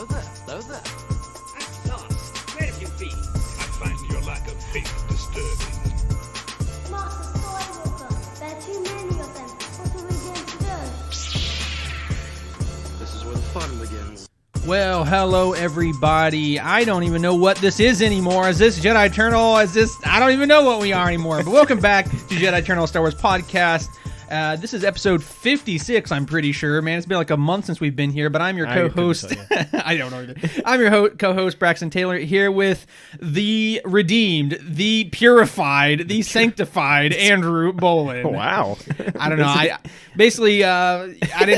Hello there. Hello there. At last, where have you been? I find your lack of faith disturbing. Master Skywalker, there are too many of them. What are we going to do? This is where the fun begins. Well, hello everybody. I don't even know what this is anymore. Is this Jedi Eternal? I don't even know what we are anymore. But welcome back to Jedi Eternal Star Wars Podcast. This is episode 56, I'm pretty sure. Man, it's been like a month since we've been here, but I'm your co-host. I don't know. I'm your co-host, Braxton Taylor, here with the redeemed, the purified, the sanctified Andrew Bolin. Wow. I don't know. I didn't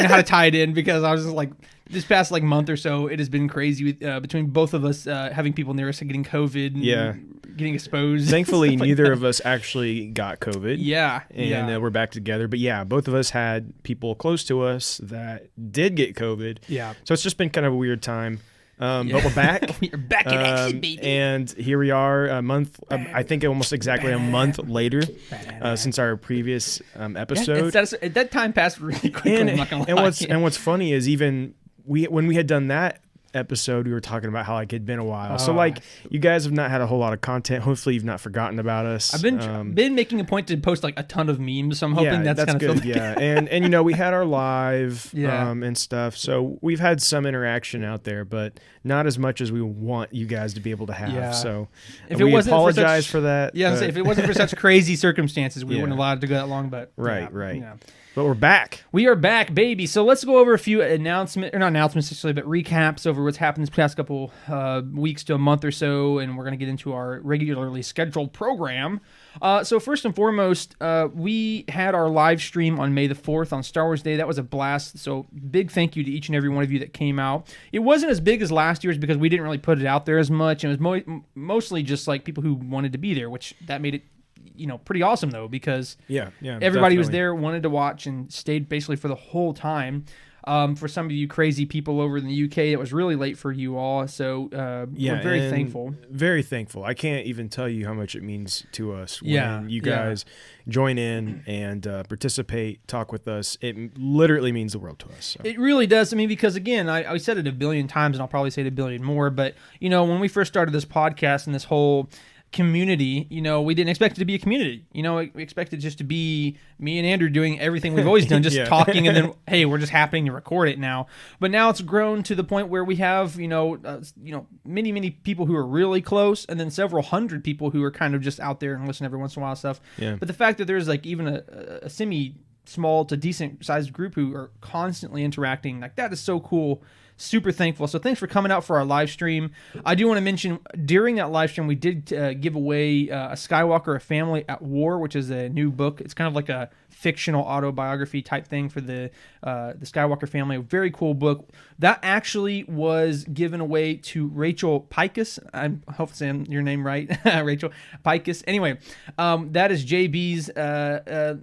know how to tie it in because I was just like, this past month or so, it has been crazy between both of us having people near us getting COVID and getting exposed. Thankfully, neither of us actually got COVID. Yeah. And we're back together. But yeah, both of us had people close to us that did get COVID. Yeah. So it's just been kind of a weird time. But we're back. We're back in action, baby. And here we are a month, I think almost exactly a month later since our previous episode. That time passed really quickly, I'm not gonna lie. And what's funny is even when we had done that episode, we were talking about how it'd been a while. So you guys have not had a whole lot of content. Hopefully you've not forgotten about us. I've been making a point to post a ton of memes, so I'm hoping that's kind of good. Yeah, and we had our live and stuff, so we've had some interaction out there, but not as much as we want you guys to be able to have. Yeah. So we apologize for that. Yeah, if it wasn't for such crazy circumstances, we wouldn't have allowed it to go that long. But right. Yeah. But we're back. We are back, baby. So let's go over a few announcements, or not announcements necessarily, but recaps over what's happened this past couple weeks to a month or so, and we're going to get into our regularly scheduled program. So first and foremost, we had our live stream on May the 4th on Star Wars Day. That was a blast. So big thank you to each and every one of you that came out. It wasn't as big as last year's because we didn't really put it out there as much. And it was mostly just people who wanted to be there, which that made it pretty awesome though, because everybody was there, wanted to watch, and stayed basically for the whole time. For some of you crazy people over in the UK, it was really late for you all, so we're very thankful. Very thankful. I can't even tell you how much it means to us when you guys join in and participate, talk with us. It literally means the world to us. So. It really does. I mean, because again, I said it a billion times, and I'll probably say it a billion more, but when we first started this podcast and this whole community, we didn't expect it to be a community. We expected just to be me and Andrew doing everything we've always done, just talking, and then hey, we're just happening to record it now. But now it's grown to the point where we have many people who are really close, and then several hundred people who are kind of just out there and listen every once in a while and stuff. Yeah. But the fact that there's even a semi small to decent sized group who are constantly interacting, that is so cool. Super thankful. So thanks for coming out for our live stream. I do want to mention during that live stream we did give away a Skywalker, A Family at War, which is a new book. It's kind of like a fictional autobiography type thing for the Skywalker family. A very cool book. That actually was given away to Rachel Pikus. I hope I'm saying your name right, Rachel Pikus. Anyway, that is JB's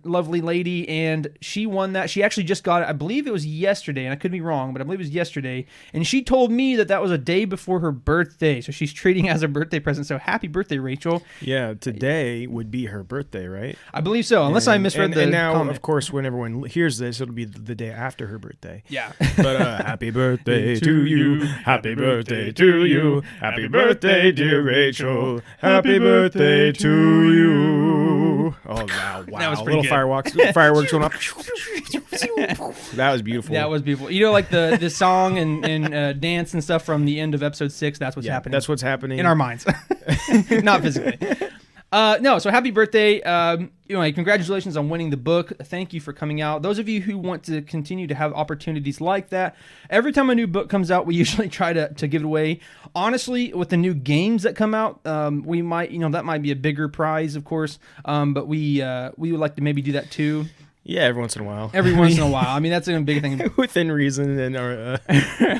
lovely lady, and she won that. She actually just got it. I believe it was yesterday, and I could be wrong, but I believe it was yesterday. And she told me that was a day before her birthday, so she's treating it as a birthday present. So happy birthday, Rachel. Yeah, today would be her birthday, right? I believe so, unless I misread the now, comment. Of course, when everyone hears this, it'll be the day after her birthday. Yeah. But happy birthday to you. Happy birthday to you. Happy birthday, dear Rachel. Happy birthday to you. Oh, wow. That was pretty little good. Fireworks going up. That was beautiful. That was beautiful. The song and dance and stuff from the end of episode 6, that's what's happening. That's what's happening. In our minds. Not physically. So happy birthday. Congratulations on winning the book. Thank you for coming out. Those of you who want to continue to have opportunities like that, every time a new book comes out, we usually try to give it away. Honestly, with the new games that come out, we might, that might be a bigger prize, of course, but we would like to maybe do that too. Yeah, every once in a while. Every once in a while. I mean, that's a big thing. Within reason and our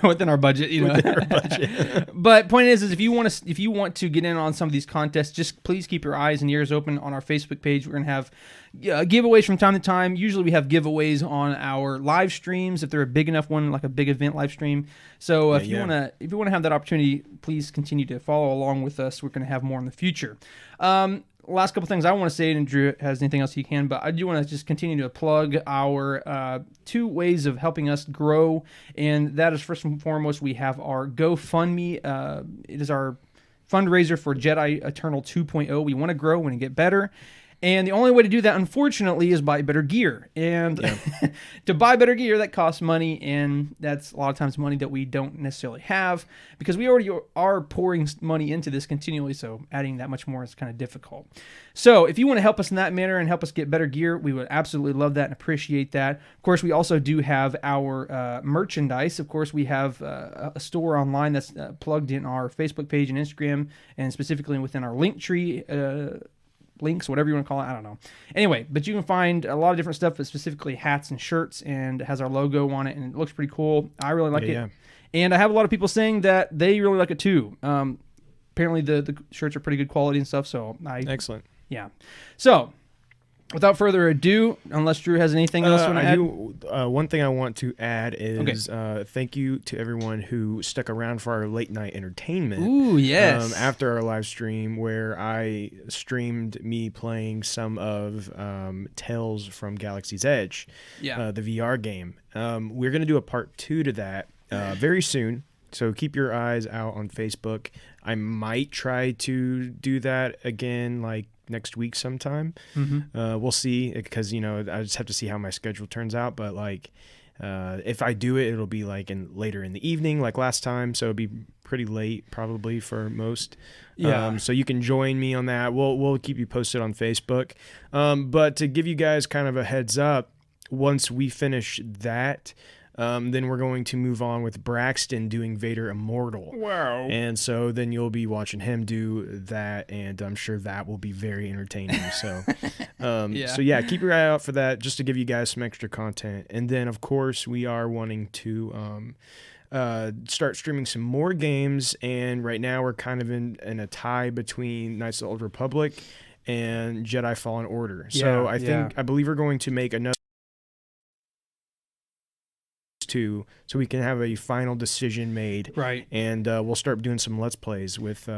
within our budget, Within our budget. But point is if you want to get in on some of these contests, just please keep your eyes and ears open on our Facebook page. We're gonna have giveaways from time to time. Usually we have giveaways on our live streams if they're a big enough one, like a big event live stream. So if you wanna have that opportunity, please continue to follow along with us. We're gonna have more in the future. last couple things I want to say, and Drew has anything else he can, but I do want to just continue to plug our 2 ways of helping us grow, and that is first and foremost, we have our GoFundMe. It is our fundraiser for Jedi Eternal 2.0. We want to grow, we want to get better. And the only way to do that, unfortunately, is buy better gear. And to buy better gear, that costs money, and that's a lot of times money that we don't necessarily have because we already are pouring money into this continually, so adding that much more is kind of difficult. So if you want to help us in that manner and help us get better gear, we would absolutely love that and appreciate that. Of course, we also do have our merchandise. Of course, we have a store online that's plugged in our Facebook page and Instagram, and specifically within our Linktree links, whatever you want to call it, I don't know. Anyway, but you can find a lot of different stuff, but specifically hats and shirts, and it has our logo on it, and it looks pretty cool. I really like it. Yeah. And I have a lot of people saying that they really like it too. Apparently the shirts are pretty good quality and stuff, so Excellent. Yeah. So, without further ado, unless Drew has anything else you want to add? One thing I want to add is thank you to everyone who stuck around for our late night entertainment. Ooh, yes. After our live stream where I streamed me playing some of Tales from Galaxy's Edge, the VR game. We're going to do a part 2 to that very soon. So keep your eyes out on Facebook. I might try to do that again, like next week sometime. We'll see, because I just have to see how my schedule turns out, but like if I do it, it'll be like later in the evening like last time, so it'll be pretty late probably for most. So you can join me on that. We'll keep you posted on Facebook, but to give you guys kind of a heads up, once we finish that, then we're going to move on with Braxton doing Vader Immortal. Wow. And so then you'll be watching him do that, and I'm sure that will be very entertaining. So, So keep your eye out for that, just to give you guys some extra content. And then, of course, we are wanting to start streaming some more games, and right now we're kind of in a tie between Knights of the Old Republic and Jedi Fallen Order. So I believe we're going to make another so we can have a final decision made, right? And we'll start doing some let's plays with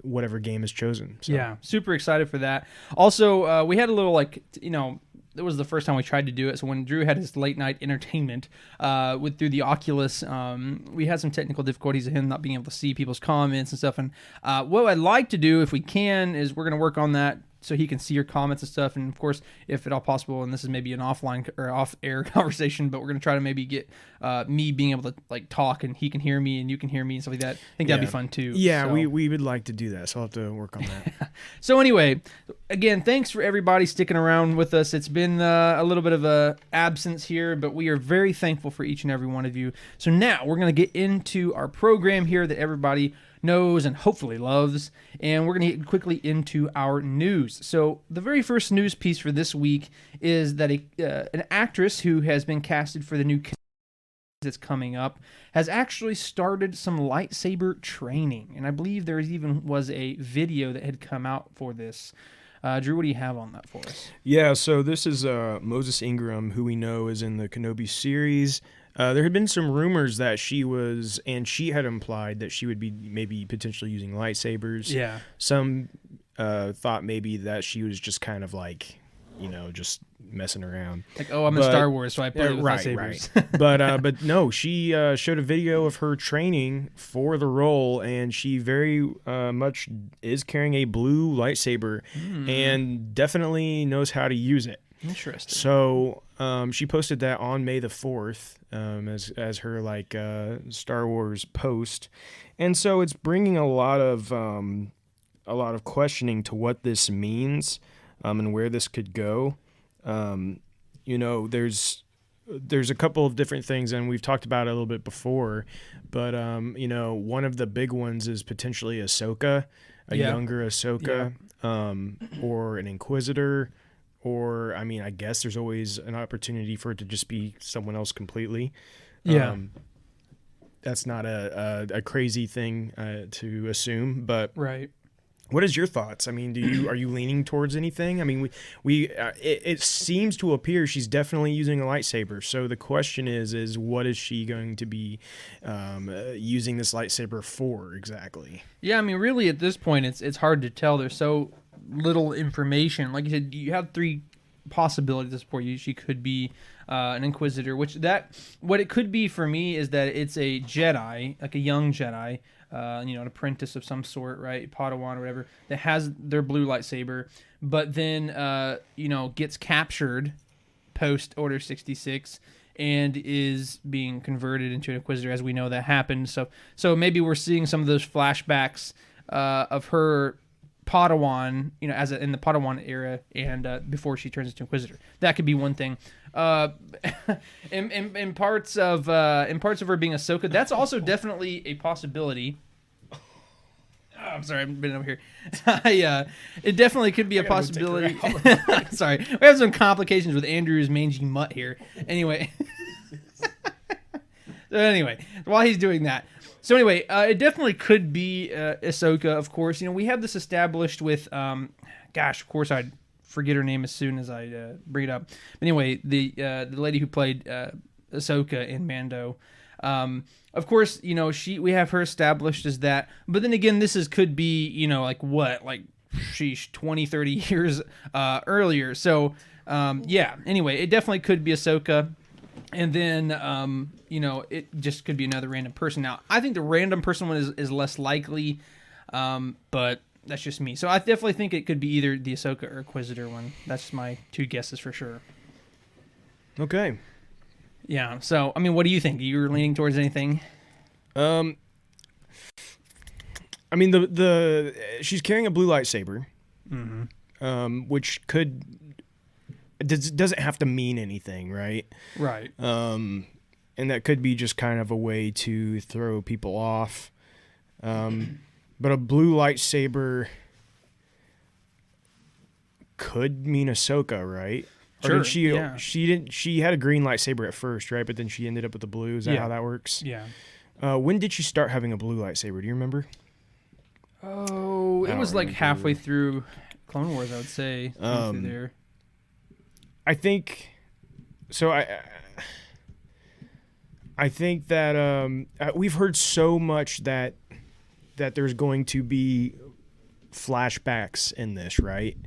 whatever game is chosen. So. Yeah, super excited for that. Also, we had a little it was the first time we tried to do it. So when Drew had his late night entertainment through the Oculus, we had some technical difficulties of him not being able to see people's comments and stuff. And what I'd like to do, if we can, is we're going to work on that so he can see your comments and stuff. And of course, if at all possible, and this is maybe an offline or off-air conversation, but we're going to try to maybe get me being able to like talk, and he can hear me and you can hear me and stuff like that. I think that'd be fun too. Yeah, so. we would like to do that, so I'll have to work on that. So anyway, again, thanks for everybody sticking around with us. It's been a little bit of a absence here, but we are very thankful for each and every one of you. So now we're going to get into our program here that everybody knows and hopefully loves, and we're going to get quickly into our news. So the very first news piece for this week is that an actress who has been casted for the new that's coming up has actually started some lightsaber training, and I believe there even was a video that had come out for this. Drew, what do you have on that for us? Yeah, so this is Moses Ingram, who we know is in the Kenobi series. There had been some rumors that she had implied that she would be maybe potentially using lightsabers. Yeah. Some thought maybe that she was just kind of like, just messing around. Like, I'm in Star Wars, so I play with lightsabers. Right. But no, she showed a video of her training for the role, and she very much is carrying a blue lightsaber and definitely knows how to use it. Interesting. So she posted that on May the 4th as her Star Wars post, and so it's bringing a lot of questioning to what this means and where this could go. There's a couple of different things, and we've talked about it a little bit before, but one of the big ones is potentially Ahsoka, younger Ahsoka, or an Inquisitor. Or, I guess there's always an opportunity for it to just be someone else completely. Yeah. That's not a crazy thing to assume, but right. What is your thoughts? Are you leaning towards anything? It seems to appear she's definitely using a lightsaber. So the question is what is she going to be using this lightsaber for exactly? Yeah, really at this point it's hard to tell. There's so little information. Like you said, you have 3 possibilities for you. She could be an Inquisitor, what it could be for me is that it's a Jedi, like a young Jedi, an apprentice of some sort, right? Padawan or whatever, that has their blue lightsaber, but then, gets captured post Order 66 and is being converted into an Inquisitor, as we know that happened. So maybe we're seeing some of those flashbacks of her Padawan, in the Padawan era, and before she turns into Inquisitor. That could be one thing. In parts of her being Ahsoka, that's also definitely a possibility. Oh, I'm sorry, I've been over here. It definitely could be a possibility. Sorry, we have some complications with Andrew's mangy mutt here. Anyway, while he's doing that. So anyway, it definitely could be Ahsoka, of course. We have this established with, of course I'd forget her name as soon as I bring it up. But anyway, the lady who played Ahsoka in Mando. Of course, we have her established as that. But then again, could be, sheesh, 20, 30 years earlier. So, anyway, it definitely could be Ahsoka. And then, it just could be another random person. Now, I think the random person one is less likely, but that's just me. So I definitely think it could be either the Ahsoka or Inquisitor one. That's my 2 guesses for sure. Okay. Yeah. So, what do you think? Are you leaning towards anything? The she's carrying a blue lightsaber, which doesn't have to mean anything, right? Right. And that could be just kind of a way to throw people off. But a blue lightsaber could mean Ahsoka, right? Sure. Or she had a green lightsaber at first, right? But then she ended up with the blue. Is that how that works? Yeah. When did she start having a blue lightsaber? Do you remember? Oh, it was like halfway through Clone Wars, I would say. Through there. I think so. I think that we've heard so much that there's going to be flashbacks in this, right?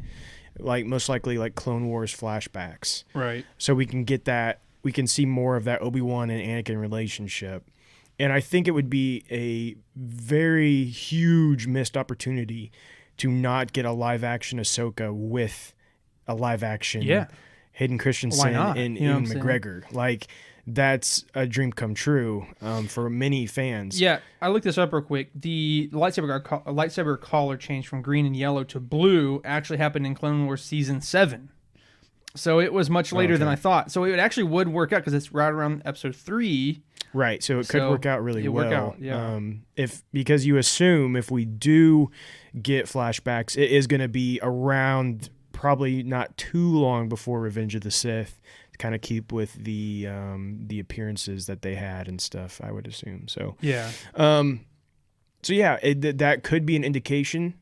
Like most likely like Clone Wars flashbacks. Right. So we can get that. We can see more of that Obi-Wan and Anakin relationship. And I think it would be a very huge missed opportunity to not get a live action Ahsoka with a live action Hayden Christensen and Ewan McGregor. Like, that's a dream come true for many fans. Yeah, I looked this up real quick. The lightsaber collar change from green and yellow to blue actually happened in Clone Wars Season 7. So it was much later than I thought. So it actually would work out because it's right around Episode 3. Right, so it could work out really well. Work out, yeah. Because you assume if we do get flashbacks, it is going to be around probably not too long before Revenge of the Sith, to kind of keep with the appearances that they had and stuff, I would assume. So yeah. That could be an indication.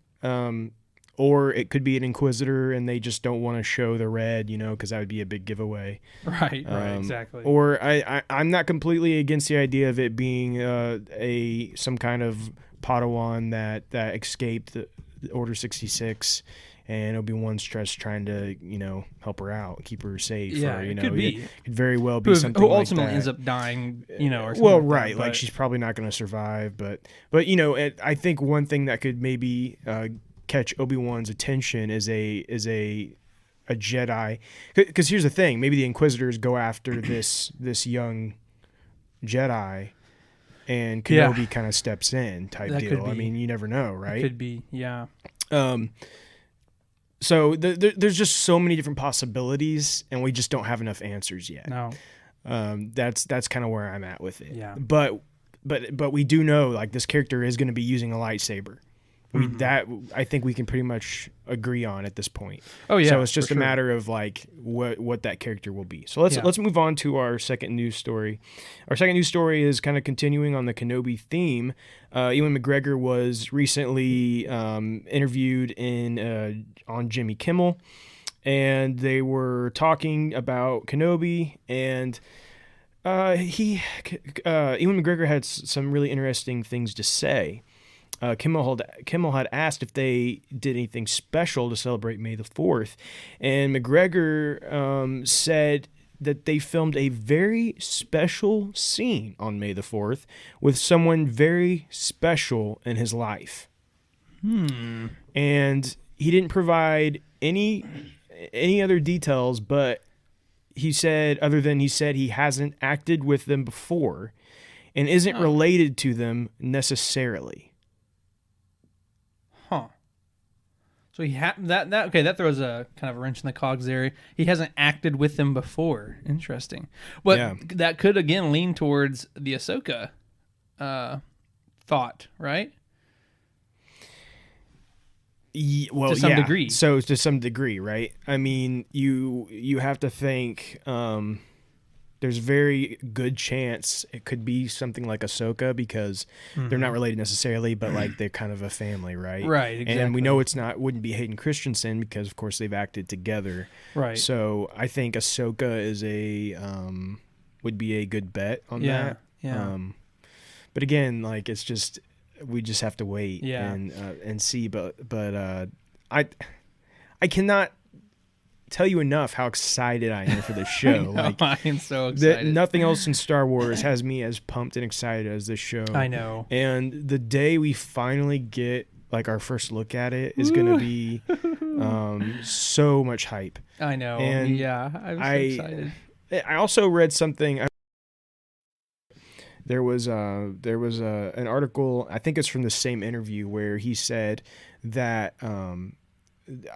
Or it could be an Inquisitor and they just don't want to show the red, because that would be a big giveaway. Right, exactly. Or I'm not completely against the idea of it being some kind of Padawan that escaped the Order 66 and Obi-Wan's just trying to, help her out, keep her safe. Yeah, or, it could be. It could very well be something who like ultimately that. ends up dying, or something well, like right, that, like she's probably not going to survive. But I think one thing that could maybe catch Obi-Wan's attention is a Jedi, because here's the thing, maybe the Inquisitors go after this young Jedi and Kenobi kind of steps in type deal. I mean, you never know, right? It could be, yeah. So there's just so many different possibilities and we just don't have enough answers yet. No. That's kind of where I'm at with it. Yeah. But we do know, like, this character is going to be using a lightsaber. That I think we can pretty much agree on at this point. Oh yeah. So it's just a matter of like what that character will be. So let's move on to our second news story. Our second news story is kind of continuing on the Kenobi theme. Ewan McGregor was recently interviewed on Jimmy Kimmel, and they were talking about Kenobi, and Ewan McGregor had some really interesting things to say. Kimmel had asked if they did anything special to celebrate May the 4th, and McGregor said that they filmed a very special scene on May the 4th with someone very special in his life. And he didn't provide any other details, but he said he hasn't acted with them before and isn't related to them necessarily. Huh. So that throws a kind of a wrench in the cogs there. He hasn't acted with them before. Interesting. But that could again lean towards the Ahsoka thought, right? Well, to some degree. So to some degree, right? I mean, you have to think there's very good chance it could be something like Ahsoka because they're not related necessarily, but like they're kind of a family, right? Right, exactly. And we know wouldn't be Hayden Christensen because of course they've acted together. Right. So I think Ahsoka is would be a good bet on that. Yeah. But again, like it's just we just have to wait and see. But I cannot tell you enough how excited I am for this show. I am so excited. Nothing else in Star Wars has me as pumped and excited as this show. I know. And the day we finally get like our first look at it is going to be so much hype. I know. And I'm so excited. I also read something. There was an article, I think it's from the same interview, where he said that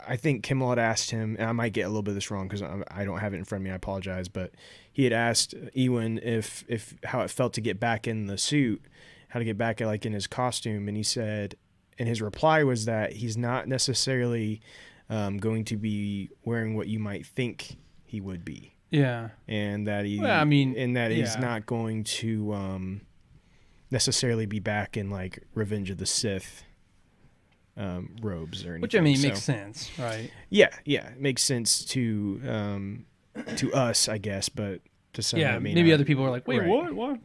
I think Kimmel had asked him, and I might get a little bit of this wrong because I don't have it in front of me, I apologize, but he had asked Ewan if how it felt to get back in the suit, how to get back like in his costume, and he said, and his reply was that he's not necessarily going to be wearing what you might think he would be. Yeah, and that he's not going to necessarily be back in like Revenge of the Sith robes or anything. Which I mean makes sense, right? Yeah, it makes sense to us, I guess, but to some, maybe other people are like, wait, right. what?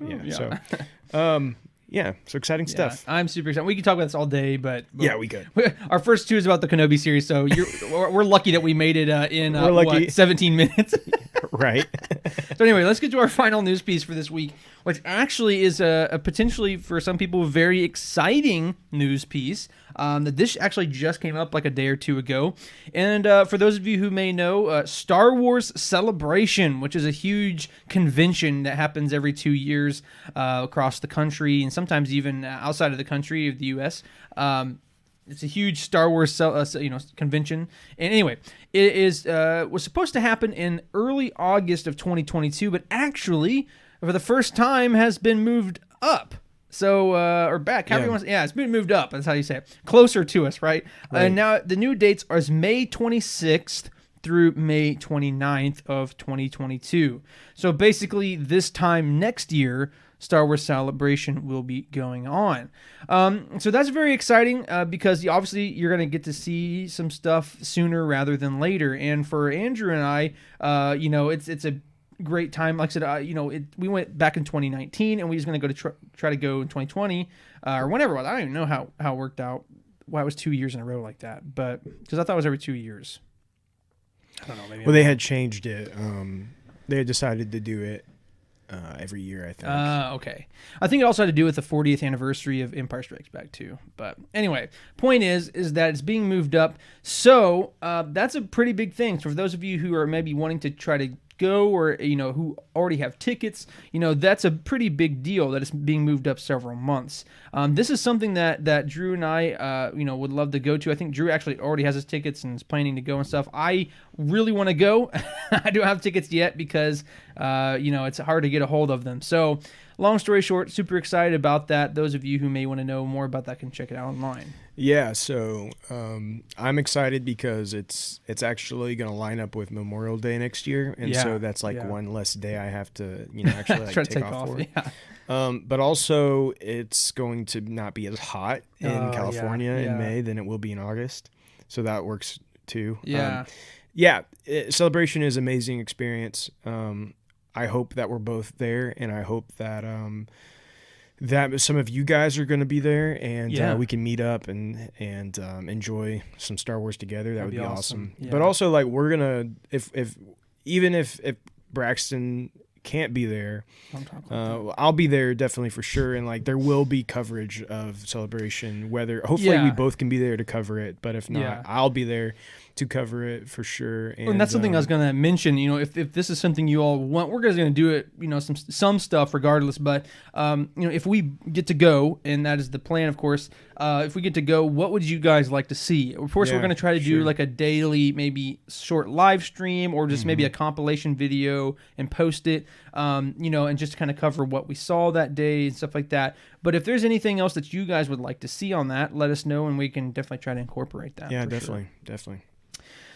Yeah, so exciting stuff. I'm super excited. We could talk about this all day, but yeah, we could. Our first two is about the Kenobi series, so we're lucky that we made it in 17 minutes. Right. So anyway, let's get to our final news piece for this week, which actually is a potentially for some people very exciting news piece. That this actually just came up like a day or two ago. And for those of you who may know, Star Wars Celebration, which is a huge convention that happens every 2 years across the country and sometimes even outside of the country of the U.S. It's a huge Star Wars convention. And anyway, it was supposed to happen in early August of 2022, but actually, for the first time, has been moved up. So, or back, however you want to say. Yeah, it's been moved up. That's how you say it. Closer to us, right? And now the new dates are May 26th through May 29th of 2022. So basically, this time next year, Star Wars Celebration will be going on. So that's very exciting because obviously you're going to get to see some stuff sooner rather than later. And for Andrew and I, it's a great time. Like I said, we went back in 2019 and we was going to go to try to go in 2020 or whenever. I don't even know how it worked out. Why it was 2 years in a row like that, but because I thought it was every 2 years. I don't know. Maybe they had changed it. They had decided to do it every year, I think. Okay. I think it also had to do with the 40th anniversary of Empire Strikes Back too. But anyway, point is that it's being moved up. So that's a pretty big thing. So for those of you who are maybe wanting to try to go or, who already have tickets, that's a pretty big deal that it's being moved up several months. This is something that Drew and I, would love to go to. I think Drew actually already has his tickets and is planning to go and stuff. I really want to go. I don't have tickets yet because, it's hard to get a hold of them. So long story short, super excited about that. Those of you who may want to know more about that can check it out online. Yeah, so I'm excited because it's actually going to line up with Memorial Day next year, and so that's like one less day I have to actually like take off for. Yeah. But also it's going to not be as hot in California in May than it will be in August, so that works too. Celebration is an amazing experience. I hope that we're both there, and I hope that that some of you guys are going to be there, and Yeah. we can meet up and enjoy some Star Wars together. That would be awesome. Yeah. But also, like, we're gonna if Braxton can't be there, I'll be there definitely for sure, and like there will be coverage of Celebration. Whether hopefully we both can be there to cover it, but if not, I'll be there to cover it for sure. And that's something I was going to mention. You know, if this is something you all want, we're going to do it. You know, some stuff regardless. But you know, if we get to go, and that is the plan, of course. If we get to go, what would you guys like to see? Of course, we're going to try to do like a daily, maybe short live stream, or just maybe a compilation video and post it. You know, and just kind of cover what we saw that day and stuff like that. But if there's anything else that you guys would like to see on that, let us know, and we can definitely try to incorporate that. Yeah, definitely.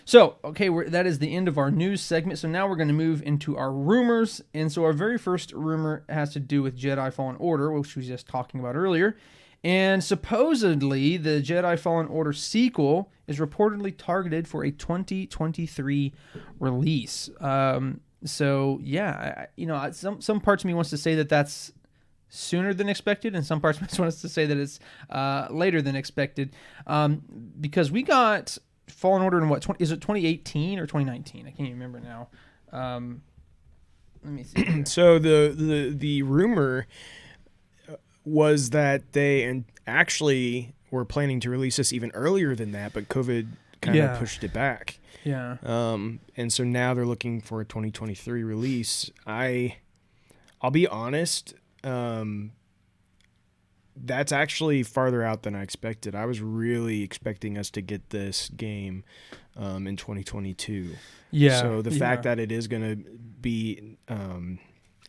So, okay, that is the end of our news segment. So now we're going to move into our rumors. And so our very first rumor has to do with Jedi Fallen Order, which we were just talking about earlier. And supposedly, the Jedi Fallen Order sequel is reportedly targeted for a 2023 release. So, yeah, you know, some parts of me wants to say that that's sooner than expected, and some parts of me wants to say that it's later than expected. Because we got Fallen Order in what, is it 2018 or 2019? I can't even remember now. Let me see. So the rumor was that they actually were planning to release this even earlier than that, but COVID kind of pushed it back. Yeah. And so now they're looking for a 2023 release. I'll be honest, that's actually farther out than I expected. I was really expecting us to get this game in 2022. Yeah. So the fact that it is going to be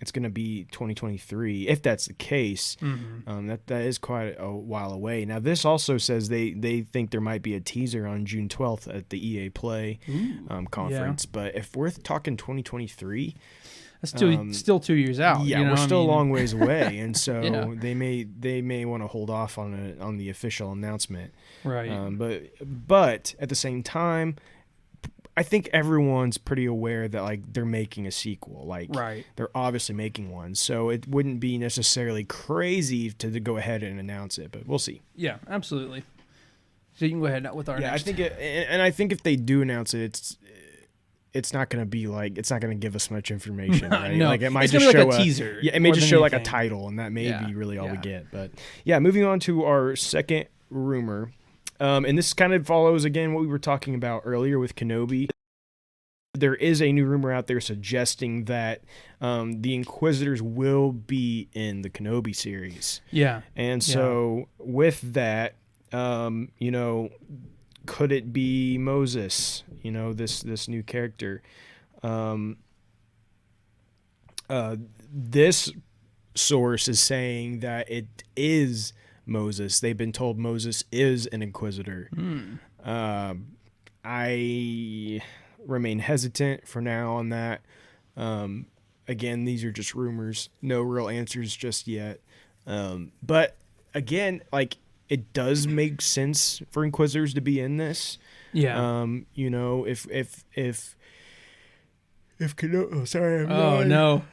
it's going to be 2023, if that's the case, that is quite a while away. Now, this also says they think there might be a teaser on June 12th at the EA Play conference. But if we're talking 2023... That's still 2 years out. Yeah, you know? we're still a long ways away, and so they may want to hold off on the official announcement. Right. But at the same time, I think everyone's pretty aware that like they're making a sequel. Like they're obviously making one, so it wouldn't be necessarily crazy to go ahead and announce it. But we'll see. Yeah, absolutely. So you can go ahead with our next. I think if they do announce it, it's not going to be like, it's not going to give us much information, right? No, like it might it's just show like a teaser. Yeah, it may just show like a title, and that may be really all we get. But yeah, moving on to our second rumor, and this kind of follows again what we were talking about earlier with Kenobi. There is a new rumor out there suggesting that the Inquisitors will be in the Kenobi series. Yeah, and so with that, you know, could it be Moses? You know, this new character. This source is saying that it is Moses. They've been told Moses is an Inquisitor. I remain hesitant for now on that. Again, these are just rumors. No real answers just yet. But again, like, it does make sense for Inquisitors to be in this. Yeah. You know, if Kenobi, sorry. No.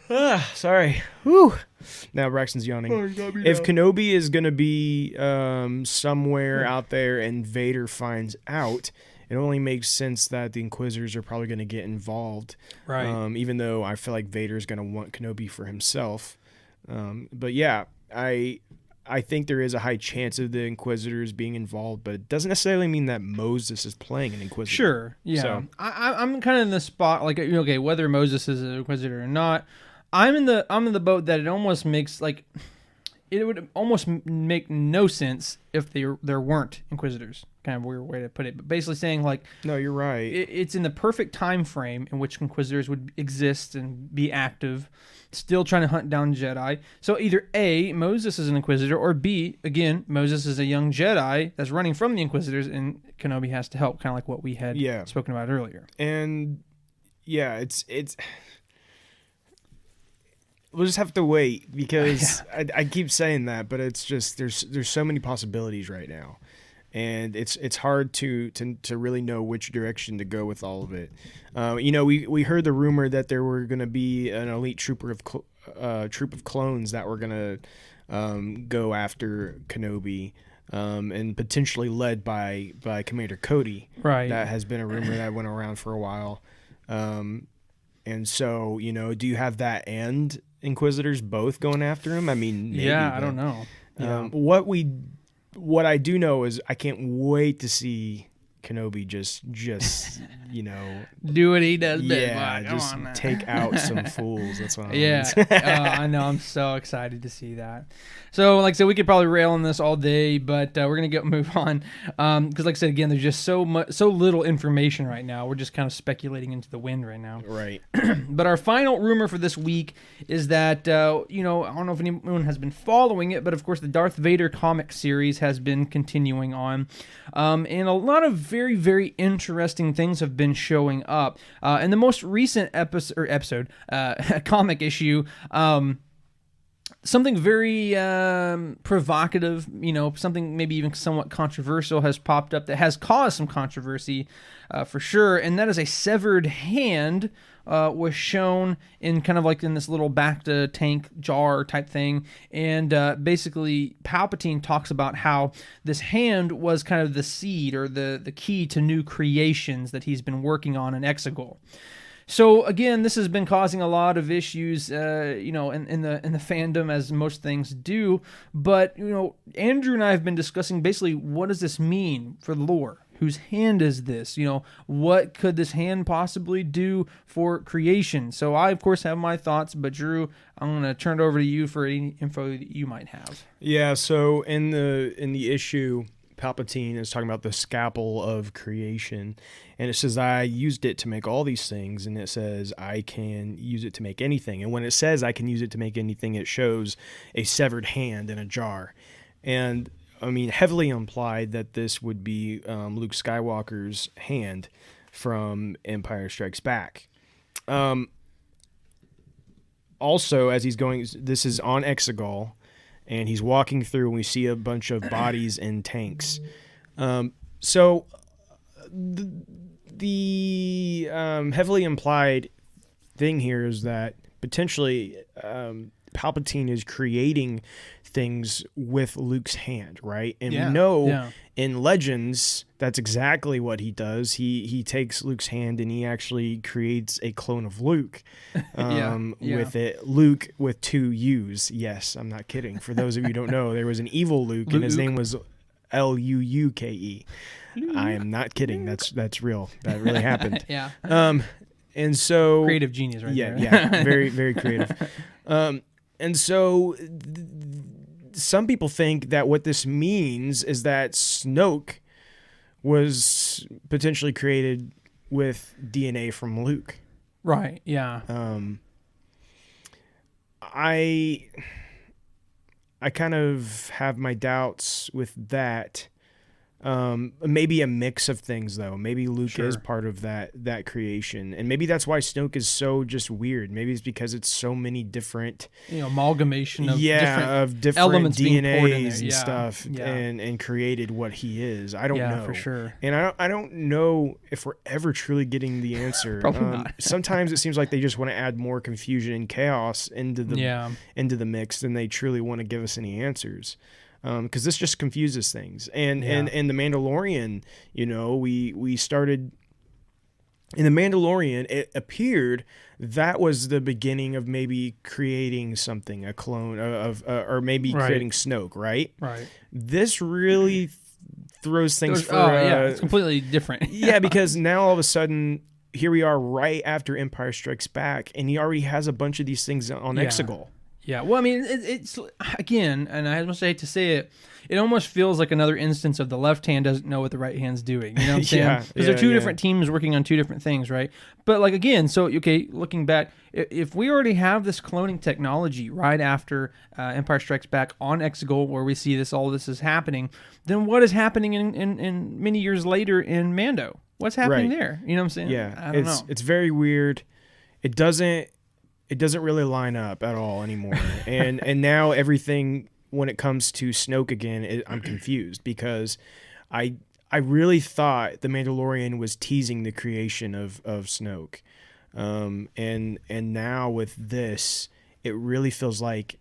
Sorry. Whew. Now Braxton's yawning. If Kenobi is going to be somewhere out there and Vader finds out, it only makes sense that the Inquisitors are probably going to get involved. Right. Even though I feel like Vader's going to want Kenobi for himself. But yeah, I think there is a high chance of the Inquisitors being involved, but it doesn't necessarily mean that Moses is playing an Inquisitor. Sure, yeah. So, I'm kind of in the spot, like, okay, whether Moses is an Inquisitor or not, I'm in the boat that it almost makes, like, it would almost make no sense if there weren't Inquisitors. Kind of a weird way to put it, but basically saying, like, no, you're right. It's in the perfect time frame in which Inquisitors would exist and be active, still trying to hunt down Jedi. So either A, Moses is an Inquisitor, or B, again, Moses is a young Jedi that's running from the Inquisitors, and Kenobi has to help, kind of like what we had spoken about earlier. And yeah, it's we'll just have to wait, because I keep saying that, but it's just there's so many possibilities right now. And it's hard to really know which direction to go with all of it. You know, we heard the rumor that there were going to be an elite troop of clones that were going to go after Kenobi, and potentially led by Commander Cody. Right. That has been a rumor that went around for a while. And so, do you have that and Inquisitors both going after him? I mean, maybe, I don't know. Yeah. What I do know is I can't wait to see Kenobi just do what he does best. yeah, just take out some fools. That's what I know. I'm so excited to see that. So, like I said, we could probably rail on this all day, but we're gonna move on because, like I said, again, there's just so little information right now. We're just kind of speculating into the wind right now. Right. But our final rumor for this week is that I don't know if anyone has been following it, but of course, the Darth Vader comic series has been continuing on, and a lot of very, very interesting things have been showing up. In the most recent comic issue, something very provocative, something maybe even somewhat controversial has popped up that has caused some controversy for sure, and that is a severed hand was shown in kind of like in this little back-to-tank jar type thing, and basically Palpatine talks about how this hand was kind of the seed or the key to new creations that he's been working on in Exegol. So again, this has been causing a lot of issues, in the fandom, as most things do. But Andrew and I have been discussing basically what does this mean for lore. Whose hand is this? What could this hand possibly do for creation? So I, of course, have my thoughts, but Drew, I'm going to turn it over to you for any info that you might have. Yeah. So in the issue, Palpatine is talking about the scalpel of creation, and it says, I used it to make all these things, and it says I can use it to make anything. And when it says I can use it to make anything, it shows a severed hand in a jar. And I mean, heavily implied that this would be Luke Skywalker's hand from Empire Strikes Back. Also, as he's going, this is on Exegol, and he's walking through, and we see a bunch of bodies in tanks. So the heavily implied thing here is that potentially Palpatine is creating things with Luke's hand, right? And we know in Legends that's exactly what he does. He takes Luke's hand and he actually creates a clone of Luke with it. Luke with two U's. Yes, I'm not kidding. For those of you who don't know, there was an evil Luke and his name was Luuke. I am not kidding. That's real. That really happened. Yeah. And so creative genius right there. Yeah, very, very creative. And so some people think that what this means is that Snoke was potentially created with DNA from Luke. Right, yeah. I kind of have my doubts with that. Maybe a mix of things, though. Maybe Luke is part of that creation, and maybe that's why Snoke is so just weird. Maybe it's because it's so many different amalgamation of different elements, DNAs and stuff, and created what he is. I don't know for sure, and I don't know if we're ever truly getting the answer. Probably not. Sometimes it seems like they just want to add more confusion and chaos into the mix than they truly want to give us any answers. Because this just confuses things, and the Mandalorian, we started in the Mandalorian. It appeared that was the beginning of maybe creating something, a clone of, or maybe creating Snoke, right? Right. This really throws things it's completely different. Because now all of a sudden, here we are right after Empire Strikes Back, and he already has a bunch of these things on Exegol. Yeah, well, I mean, it's again, and I almost hate to say it, it almost feels like another instance of the left hand doesn't know what the right hand's doing. You know what I'm saying? Because they're two different teams working on two different things, right? But like again, so okay, looking back, if we already have this cloning technology right after Empire Strikes Back on Exegol, where we see all this is happening, then what is happening in many years later in Mando? What's happening there? You know what I'm saying? Yeah, I don't know. It's very weird. It doesn't really line up at all anymore. and now everything, when it comes to Snoke again, I'm confused because I really thought the Mandalorian was teasing the creation of Snoke. And now with this, it really feels like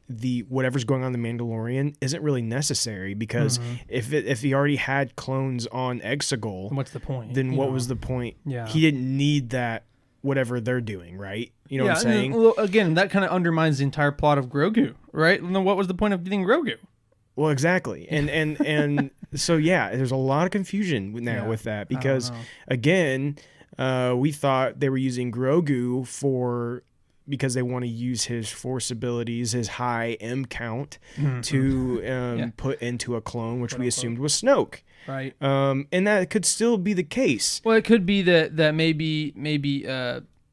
whatever's going on in The Mandalorian isn't really necessary, because if he already had clones on Exegol, what's the point? Then what was the point? Yeah. He didn't need that, whatever they're doing, right? You know what I'm saying? Well, again, that kind of undermines the entire plot of Grogu, right? And then what was the point of getting Grogu? Well, exactly. And so, yeah, there's a lot of confusion now with that, because, again, we thought they were using Grogu because they want to use his Force abilities, his high M count, to put into a clone, which we assumed was Snoke. Right. And that could still be the case. Well, it could be that maybe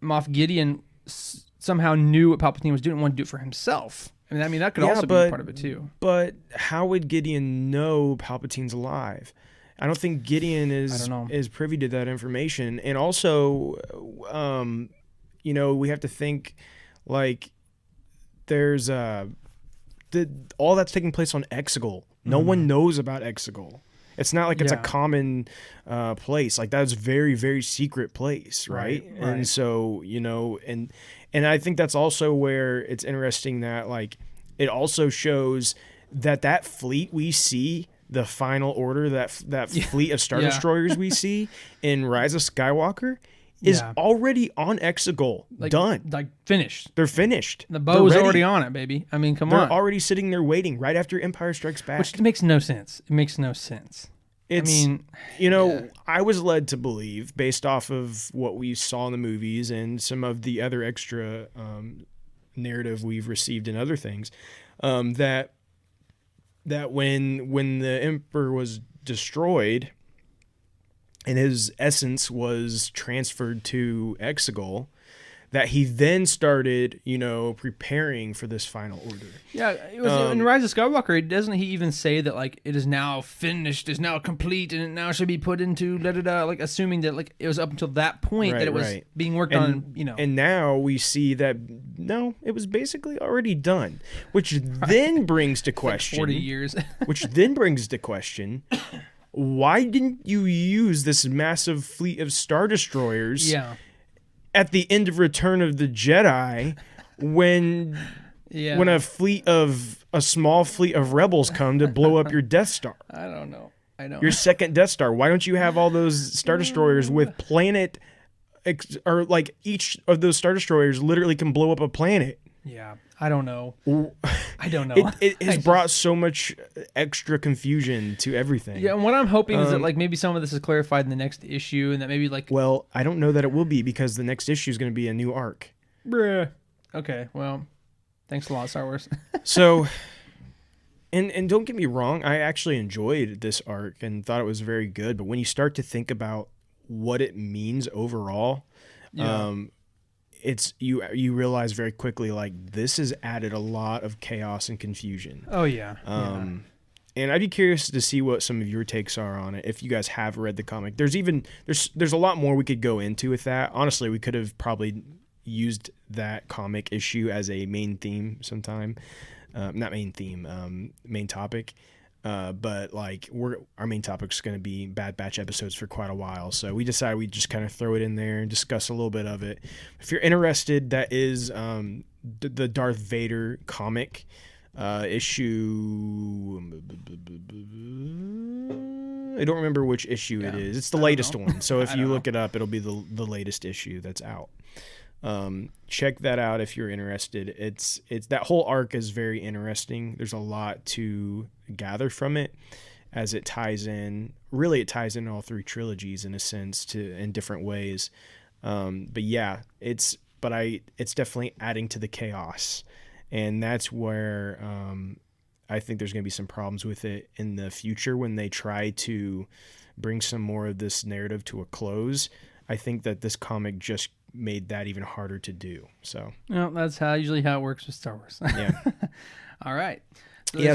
Moff Gideon somehow knew what Palpatine was doing and wanted to do it for himself. I mean, that could also be part of it too. But how would Gideon know Palpatine's alive? I don't think Gideon is privy to that information. And also, we have to think, like, there's all that's taking place on Exegol. No one knows about Exegol. It's not like it's a common place. Like, that's a very, very secret place, right? And so, and I think that's also where it's interesting that, like, it also shows that fleet we see, the final order, that fleet of Star Destroyers we see in Rise of Skywalker, is already on Exegol. Done. Like, finished. They're finished. The bow's already on it, baby. I mean, come on. They're already sitting there waiting right after Empire Strikes Back. Which makes no sense. It makes no sense. I was led to believe, based off of what we saw in the movies and some of the other extra narrative we've received in other things, that when the Emperor was destroyed and his essence was transferred to Exegol, that he then started, preparing for this final order. Yeah, it was in Rise of Skywalker. Doesn't he even say that, like, it is now finished, is now complete, and it now should be put into like, assuming that, like, it was up until that point that it was being worked on. And now we see that no, it was basically already done, which then brings to question 40 years. Which then brings to question, why didn't you use this massive fleet of Star Destroyers? Yeah. At the end of Return of the Jedi, when a small fleet of rebels come to blow up your Death Star. I don't know. Your second Death Star. Why don't you have all those Star Destroyers with planet, or like each of those Star Destroyers literally can blow up a planet? Yeah, I don't know. I don't know. It has brought so much extra confusion to everything. Yeah, and what I'm hoping is that, like, maybe some of this is clarified in the next issue, and that maybe, like... Well, I don't know that it will be, because the next issue is going to be a new arc. Bruh. Okay, well, thanks a lot, Star Wars. So, and don't get me wrong, I actually enjoyed this arc and thought it was very good, but when you start to think about what it means overall... it's you realize very quickly, like, this has added a lot of chaos and confusion. Oh yeah. And I'd be curious to see what some of your takes are on it, if you guys have read the comic. There's a lot more we could go into with that. Honestly, we could have probably used that comic issue as a main theme sometime. Not main theme, main topic. But like our main topic is going to be Bad Batch episodes for quite a while, so we decided we'd just kind of throw it in there and discuss a little bit of it. If you're interested, that is the Darth Vader comic issue. I don't remember which issue it is. It's the latest one, so if you look it up, it'll be the latest issue that's out. Check that out if you're interested. It's that whole arc is very interesting. There's a lot to gather from it, as it ties in all three trilogies in a sense, in different ways. But yeah, it's definitely adding to the chaos, and that's where I think there's going to be some problems with it in the future when they try to bring some more of this narrative to a close. I think that this comic just made that even harder to do. So, well, that's usually how it works with Star Wars. Yeah. All right.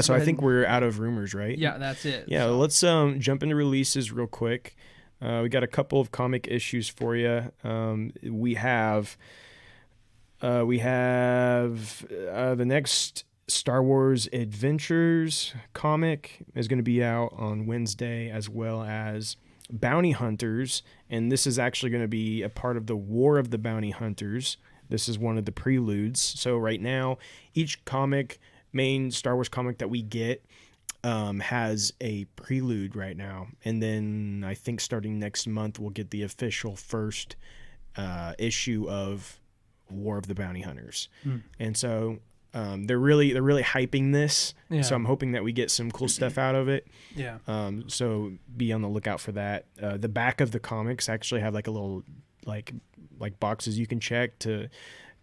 So I think we're out of rumors, right? Yeah, that's it. Yeah, so let's jump into releases real quick. We got a couple of comic issues for you. We have the next Star Wars Adventures comic is going to be out on Wednesday, as well as Bounty Hunters, and this is actually going to be a part of the War of the Bounty Hunters. This is one of the preludes. So right now, each main Star Wars comic that we get has a prelude right now. And then I think starting next month, we'll get the official first issue of War of the Bounty Hunters. And so they're really hyping this. Yeah. So I'm hoping that we get some cool stuff out of it. Yeah. So be on the lookout for that. The back of the comics actually have like a little like boxes you can check to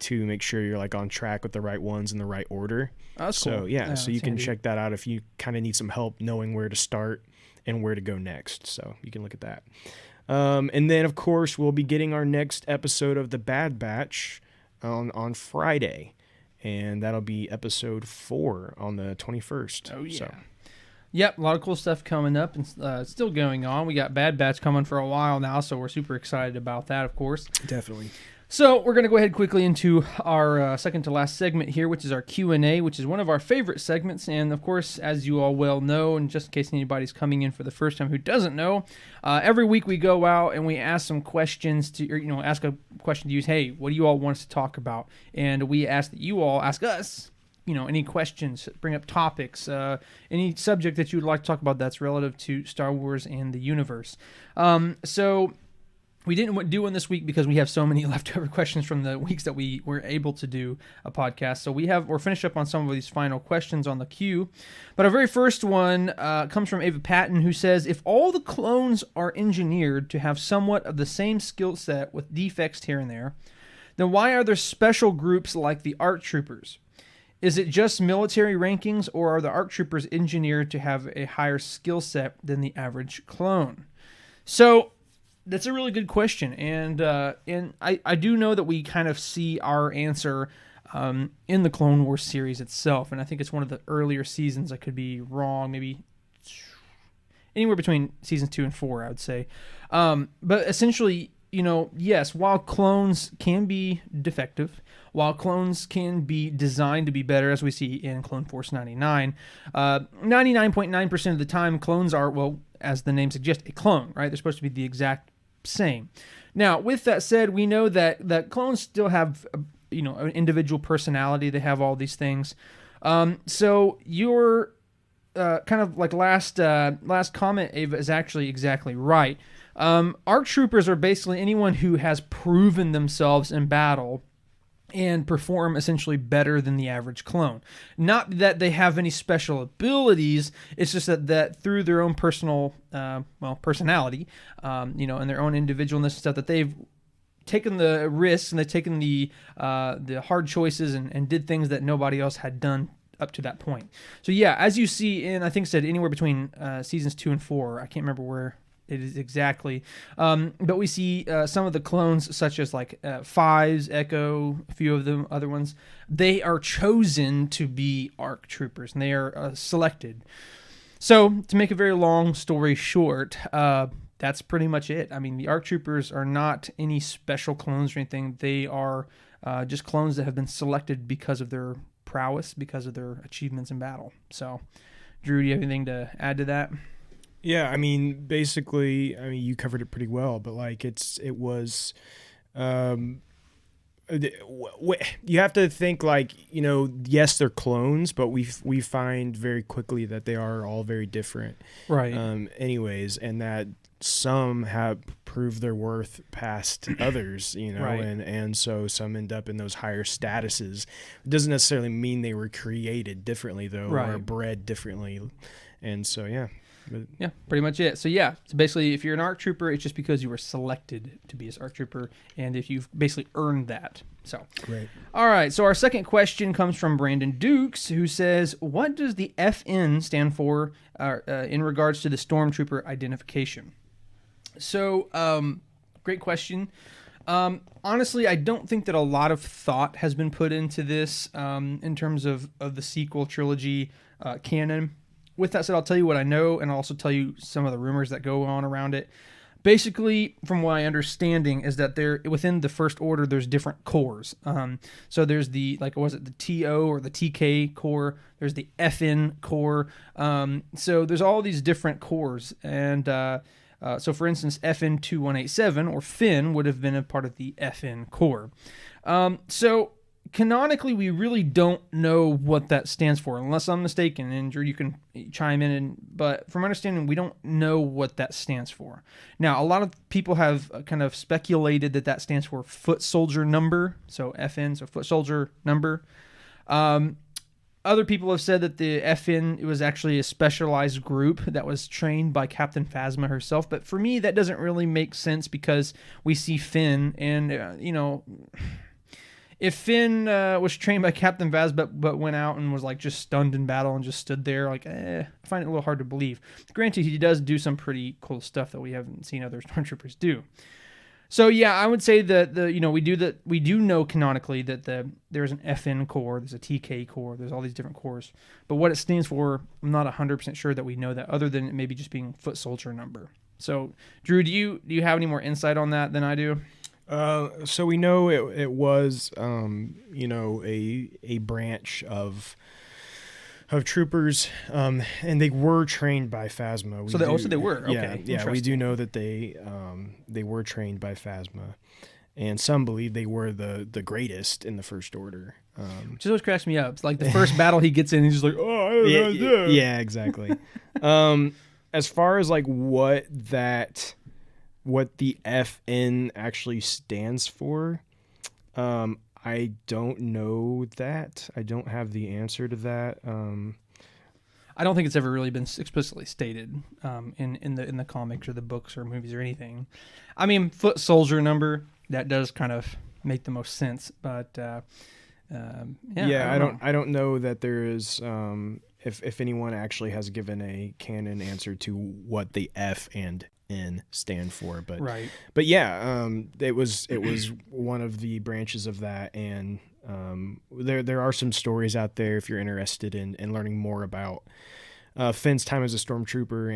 make sure you're like on track with the right ones in the right order. Oh, that's so cool. yeah, so you can handy. check that out if you kind of need some help knowing where to start and where to go next. So you can look at that. And then of course we'll be getting our next episode of the Bad Batch on Friday, and that'll be episode 4 on the 21st. Oh yeah. So. Yep, a lot of cool stuff coming up and still going on. We got Bad Batch coming for a while now, so we're super excited about that, of course. Definitely. So we're going to go ahead quickly into our second to last segment here, which is our Q&A, which is one of our favorite segments. And, of course, as you all well know, and just in case anybody's coming in for the first time who doesn't know, every week we go out and we ask some questions ask a question to you. Hey, what do you all want us to talk about? And we ask that you all ask us, any questions, bring up topics, any subject that you would like to talk about that's relative to Star Wars and the universe. So we didn't do one this week because we have so many leftover questions from the weeks that we were able to do a podcast. So we're finished up on some of these final questions on the queue. But our very first one comes from Ava Patton, who says, if all the clones are engineered to have somewhat of the same skill set with defects here and there, then why are there special groups like the ARC Troopers? Is it just military rankings, or are the ARC Troopers engineered to have a higher skill set than the average clone? So that's a really good question, and I do know that we kind of see our answer in the Clone Wars series itself, and I think it's one of the earlier seasons. I could be wrong, maybe anywhere between seasons 2 and 4, I would say. But essentially, yes, while clones can be defective, while clones can be designed to be better, as we see in Clone Force 99, 99.9% of the time, clones are, well, as the name suggests, a clone, right? They're supposed to be the exact same. Now, with that said, we know that clones still have, an individual personality. They have all these things. So your kind of like last comment, Ava, is actually exactly right. ARC Troopers are basically anyone who has proven themselves in battle and perform essentially better than the average clone. Not that they have any special abilities, it's just that through their own personal, personality, and their own individualness and stuff, that they've taken the risks and they've taken the hard choices and did things that nobody else had done up to that point. So yeah, as you see in, I think said anywhere between seasons 2 and 4, I can't remember where it is exactly. But we see some of the clones, such as like Fives, Echo, a few of the other ones. They are chosen to be ARC Troopers, and they are selected. So, to make a very long story short, that's pretty much it. I mean, the ARC Troopers are not any special clones or anything. They are just clones that have been selected because of their prowess, because of their achievements in battle. So, Drew, do you have anything to add to that? Yeah, I mean, basically, you covered it pretty well, but like it was, you have to think like, yes, they're clones, but we find very quickly that they are all very different. Right. Anyways, and that some have proved their worth past others, Right. and so some end up in those higher statuses. It doesn't necessarily mean they were created differently though, or Right. bred differently. And so, yeah. Yeah, pretty much it. So yeah, so basically if you're an ARC Trooper, it's just because you were selected to be an ARC Trooper, and if you've basically earned that. So Great. All right, so our second question comes from Brandon Dukes, who says, what does the FN stand for in regards to the Stormtrooper identification? So, great question. Honestly, I don't think that a lot of thought has been put into this in terms of the sequel trilogy canon. With that said, I'll tell you what I know, and I'll also tell you some of the rumors that go on around it. Basically, from my understanding, is that there within the First Order, there's different cores. So there's the, the TO or the TK core. There's the FN core. So there's all these different cores, and So, for instance, FN 2187 or Finn would have been a part of the FN Corps. So, canonically, we really don't know what that stands for, unless I'm mistaken. And Drew, you can chime in. But from understanding, we don't know what that stands for. Now, a lot of people have kind of speculated that that stands for foot soldier number. So FN, so foot soldier number. Other people have said that the FN it was actually a specialized group that was trained by Captain Phasma herself. But for me, that doesn't really make sense because we see Finn and, if Finn was trained by Captain Phasma but went out and was like just stunned in battle and just stood there, like, I find it a little hard to believe. Granted, he does do some pretty cool stuff that we haven't seen other stormtroopers do. So yeah, I would say that we do know canonically that there's an FN Corps, there's a TK Corps, there's all these different corps. But what it stands for, I'm not 100% sure that we know that, other than it maybe just being foot soldier number. So Drew, do you have any more insight on that than I do? So we know it was a branch of troopers, and they were trained by Phasma. So they were. Okay. Yeah. We do know that they were trained by Phasma, and some believe they were the greatest in the First Order. Which always cracks me up. It's like the first battle he gets in, he's just like, oh, I don't know. Yeah, exactly. As far as like what the FN actually stands for, I don't know that. I don't have the answer to that. I don't think it's ever really been explicitly stated in the comics or the books or movies or anything. I mean, foot soldier number, that does kind of make the most sense, but I don't know that there is if anyone actually has given a canon answer to what the F and N stand for, but right. But yeah, it was one of the branches of that, and there are some stories out there if you're interested in learning more about Finn's time as a stormtrooper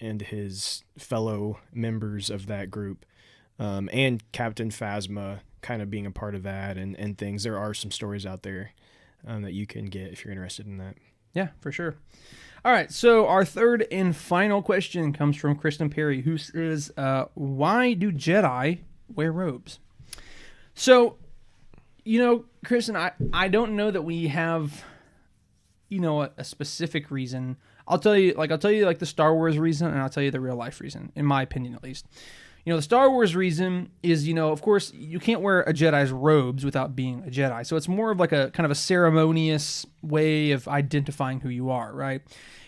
and his fellow members of that group, and Captain Phasma kind of being a part of that and things. There are some stories out there that you can get if you're interested in that. Yeah, for sure. All right, so our third and final question comes from Kristen Perry, who says, why do Jedi wear robes? So, Kristen, I don't know that we have, a specific reason. I'll tell you the Star Wars reason, and I'll tell you the real life reason, in my opinion at least. The Star Wars reason is, of course, you can't wear a Jedi's robes without being a Jedi. So it's more of like a kind of a ceremonious way of identifying who you are, right?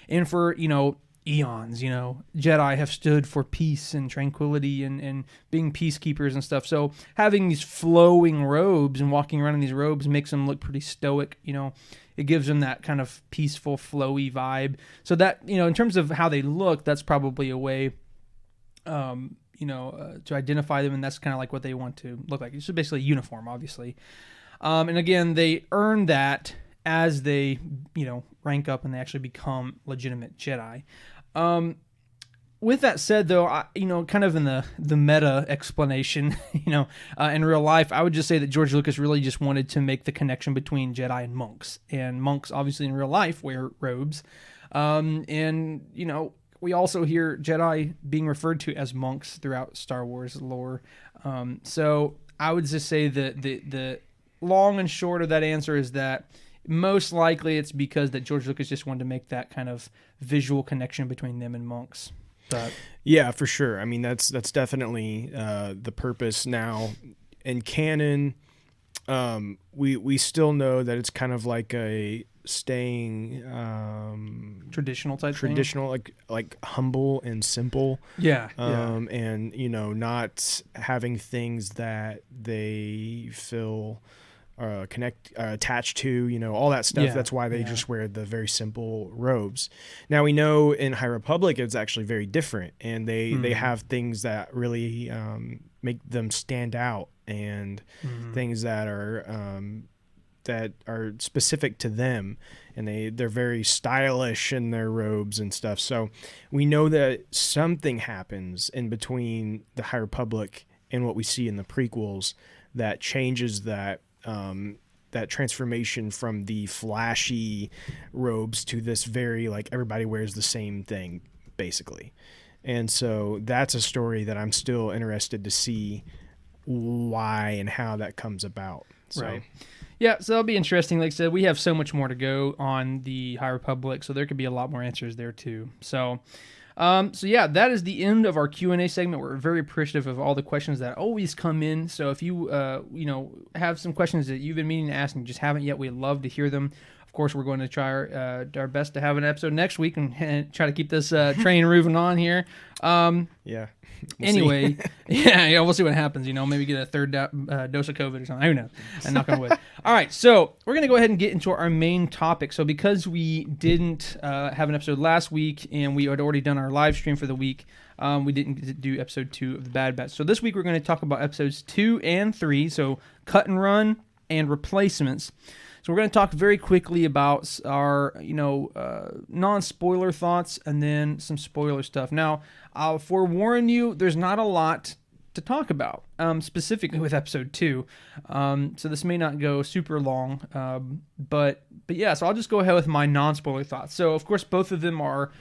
And for, eons, Jedi have stood for peace and tranquility and being peacekeepers and stuff. So having these flowing robes and walking around in these robes makes them look pretty stoic, It gives them that kind of peaceful, flowy vibe. So that, in terms of how they look, that's probably a way to identify them, and that's kind of like what they want to look like. It's just basically a uniform, obviously. And again, they earn that as they, rank up and they actually become legitimate Jedi. With that said, though, kind of in the meta explanation, in real life, I would just say that George Lucas really just wanted to make the connection between Jedi and monks. And monks, obviously, in real life, wear robes. We also hear Jedi being referred to as monks throughout Star Wars lore. So I would just say that the long and short of that answer is that most likely it's because that George Lucas just wanted to make that kind of visual connection between them and monks. But yeah, for sure. I mean, that's definitely the purpose. Now, in canon, we still know that it's kind of like a staying traditional like humble and simple, and not having things that they feel attached to, all that stuff. That's why they just wear the very simple robes. Now we know in High Republic it's actually very different, and they have things that really make them stand out, and things that are specific to them, and they're very stylish in their robes and stuff. So we know that something happens in between the High Republic and what we see in the prequels that changes that transformation from the flashy robes to this very, like, everybody wears the same thing, basically. And so that's a story that I'm still interested to see why and how that comes about. So. Right. Yeah, so that'll be interesting. Like I said, we have so much more to go on the High Republic, so there could be a lot more answers there too. So yeah, that is the end of our Q&A segment. We're very appreciative of all the questions that always come in. So if you have some questions that you've been meaning to ask and you just haven't yet, we'd love to hear them. Of course, we're going to try our best to have an episode next week and try to keep this train moving on here. Yeah. Anyway, yeah, we'll see what happens. Maybe get a third dose of COVID or something. Who knows? And knock on wood. All right, so we're going to go ahead and get into our main topic. So because we didn't have an episode last week and we had already done our live stream for the week, we didn't get to do episode 2 of The Bad Batch. So this week we're going to talk about episodes 2 and 3, so cut and run and replacements. So we're going to talk very quickly about our, non-spoiler thoughts and then some spoiler stuff. Now, I'll forewarn you, there's not a lot to talk about, specifically with episode 2. So this may not go super long, but yeah. So I'll just go ahead with my non-spoiler thoughts. So of course, both of them are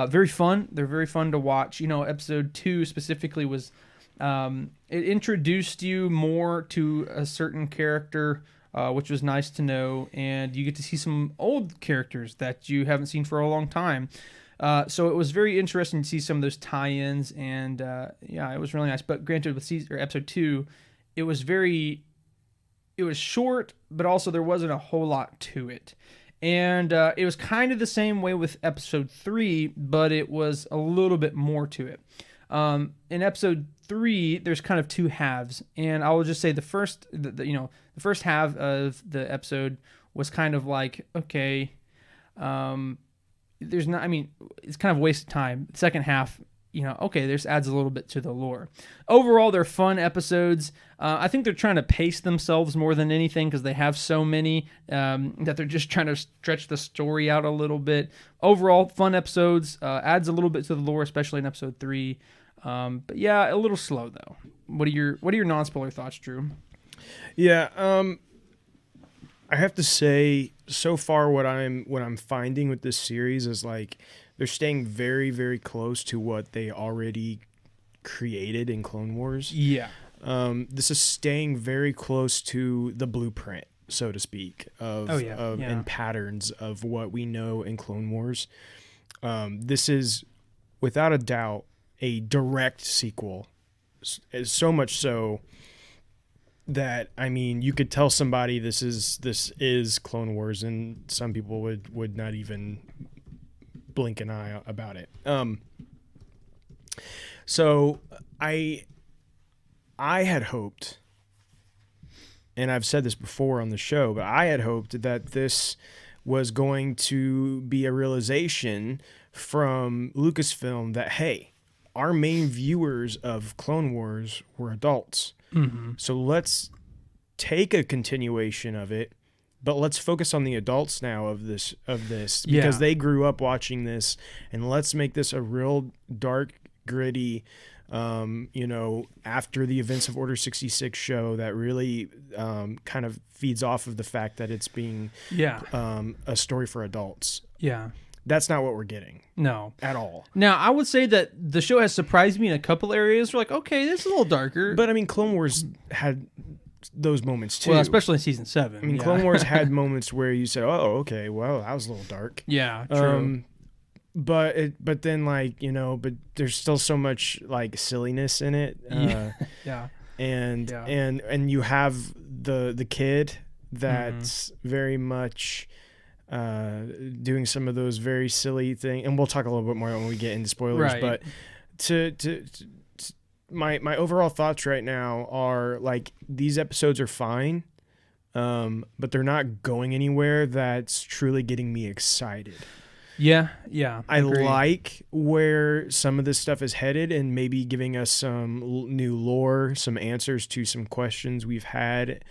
very fun. They're very fun to watch. Episode 2 specifically was it introduced you more to a certain character. Which was nice to know, and you get to see some old characters that you haven't seen for a long time. So it was very interesting to see some of those tie-ins, and it was really nice. But granted, with episode 2, it was short, but also there wasn't a whole lot to it. And it was kind of the same way with episode 3, but it was a little bit more to it. In episode 3, there's kind of 2 halves, and I will just say the first half of the episode was kind of like, okay, it's kind of a waste of time. The second half, okay, this adds a little bit to the lore. Overall, they're fun episodes. I think they're trying to pace themselves more than anything because they have so many that they're just trying to stretch the story out a little bit. Overall, fun episodes. Adds a little bit to the lore, especially in episode 3. But yeah, a little slow though. What are your non-spoiler thoughts, Drew? Yeah, I have to say, so far what I'm finding with this series is like they're staying very, very close to what they already created in Clone Wars. Yeah. This is staying very close to the blueprint, so to speak, and patterns of what we know in Clone Wars. This is, without a doubt, a direct sequel. So much so that, you could tell somebody this is Clone Wars, and some people would not even blink an eye about it. So I had hoped, and I've said this before on the show, but I had hoped that this was going to be a realization from Lucasfilm that, hey, our main viewers of Clone Wars were adults. Mm-hmm. So let's take a continuation of it, but let's focus on the adults now of this because they grew up watching this, and let's make this a real dark, gritty, after the events of Order 66 show that really kind of feeds off of the fact that it's being a story for adults. Yeah. That's not what we're getting. No. At all. Now, I would say that the show has surprised me in a couple areas. We're like, okay, this is a little darker. But, Clone Wars had those moments, too. Well, especially in Season 7. Clone Wars had moments where you said, oh, okay, well, that was a little dark. Yeah, true. But then, but there's still so much, silliness in it. Yeah. And you have the kid that's very much... doing some of those very silly things, and we'll talk a little bit more when we get into spoilers. Right. But my overall thoughts right now are these episodes are fine, but they're not going anywhere that's truly getting me excited. Yeah. I like where some of this stuff is headed, and maybe giving us some new lore, some answers to some questions we've had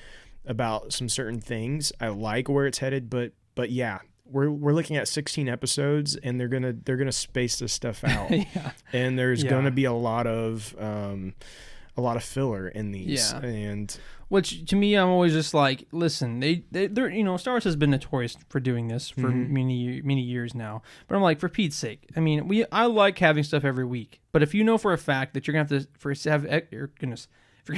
about some certain things. I like where it's headed, but yeah, we're looking at 16 episodes, and they're gonna space this stuff out. And there's gonna be a lot of a lot of filler in these. Yeah. And which to me, I'm always just like, listen, they're Star Wars has been notorious for doing this for many years now. But I'm like, for Pete's sake, I mean, I like having stuff every week. But if you know for a fact that you're gonna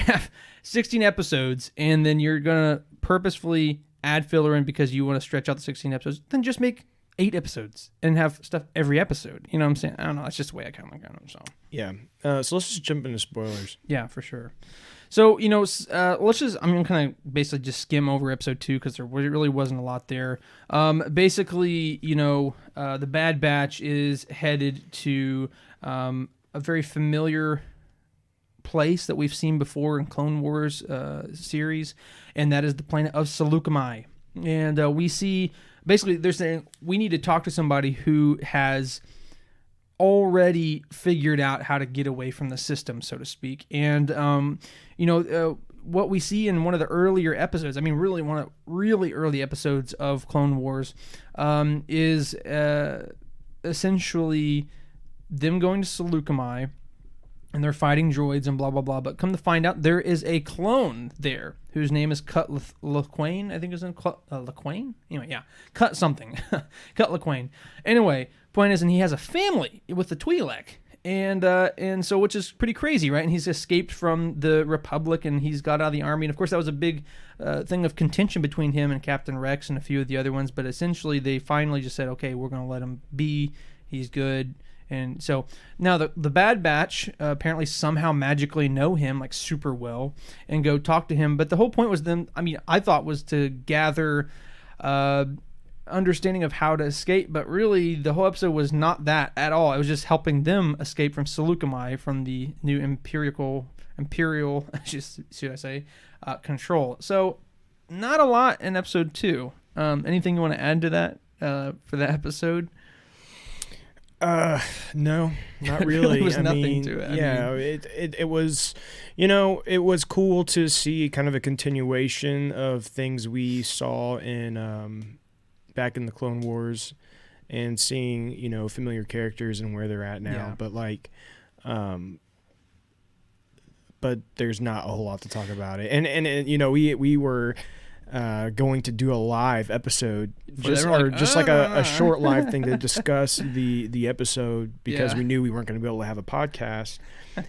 have 16 episodes and then you're gonna purposefully add filler in because you want to stretch out the 16 episodes, then just make 8 episodes and have stuff every episode. You know what I'm saying? I don't know. That's just the way I kind of look at them. So yeah. So let's just jump into spoilers. Yeah, for sure. So, let's just, I'm going to kind of basically just skim over episode 2 because there really wasn't a lot there. Basically, the Bad Batch is headed to a very familiar place that we've seen before in Clone Wars series, and that is the planet of Seleucami. And we see, basically, they're saying we need to talk to somebody who has already figured out how to get away from the system, so to speak. And what we see in one of the earlier episodes, I mean, really one of really early episodes of Clone Wars, is essentially them going to Seleucami, and they're fighting droids and blah blah blah. But come to find out, there is a clone there whose name is Cut Lawquane. I think is in Lawquane. Anyway, yeah, Cut something, Cut Lawquane. Anyway, point is, and he has a family with the Twi'lek, and so, which is pretty crazy, right? And he's escaped from the Republic, and he's got out of the army. And of course, that was a big thing of contention between him and Captain Rex and a few of the other ones. But essentially, they finally just said, okay, we're going to let him be. He's good. And so now the Bad Batch apparently somehow magically know him like super well and go talk to him. But the whole point was I thought was to gather understanding of how to escape. But really the whole episode was not that at all. It was just helping them escape from Seleucami, from the new imperial should I say, control. So not a lot in episode 2. Anything you want to add to that for that episode? No, not really. There was nothing to it. It was, it was cool to see kind of a continuation of things we saw in back in the Clone Wars, and seeing familiar characters and where they're at now. Yeah. But but there's not a whole lot to talk about it. And we were going to do a live episode, just like a short live thing to discuss the episode, because we knew we weren't going to be able to have a podcast.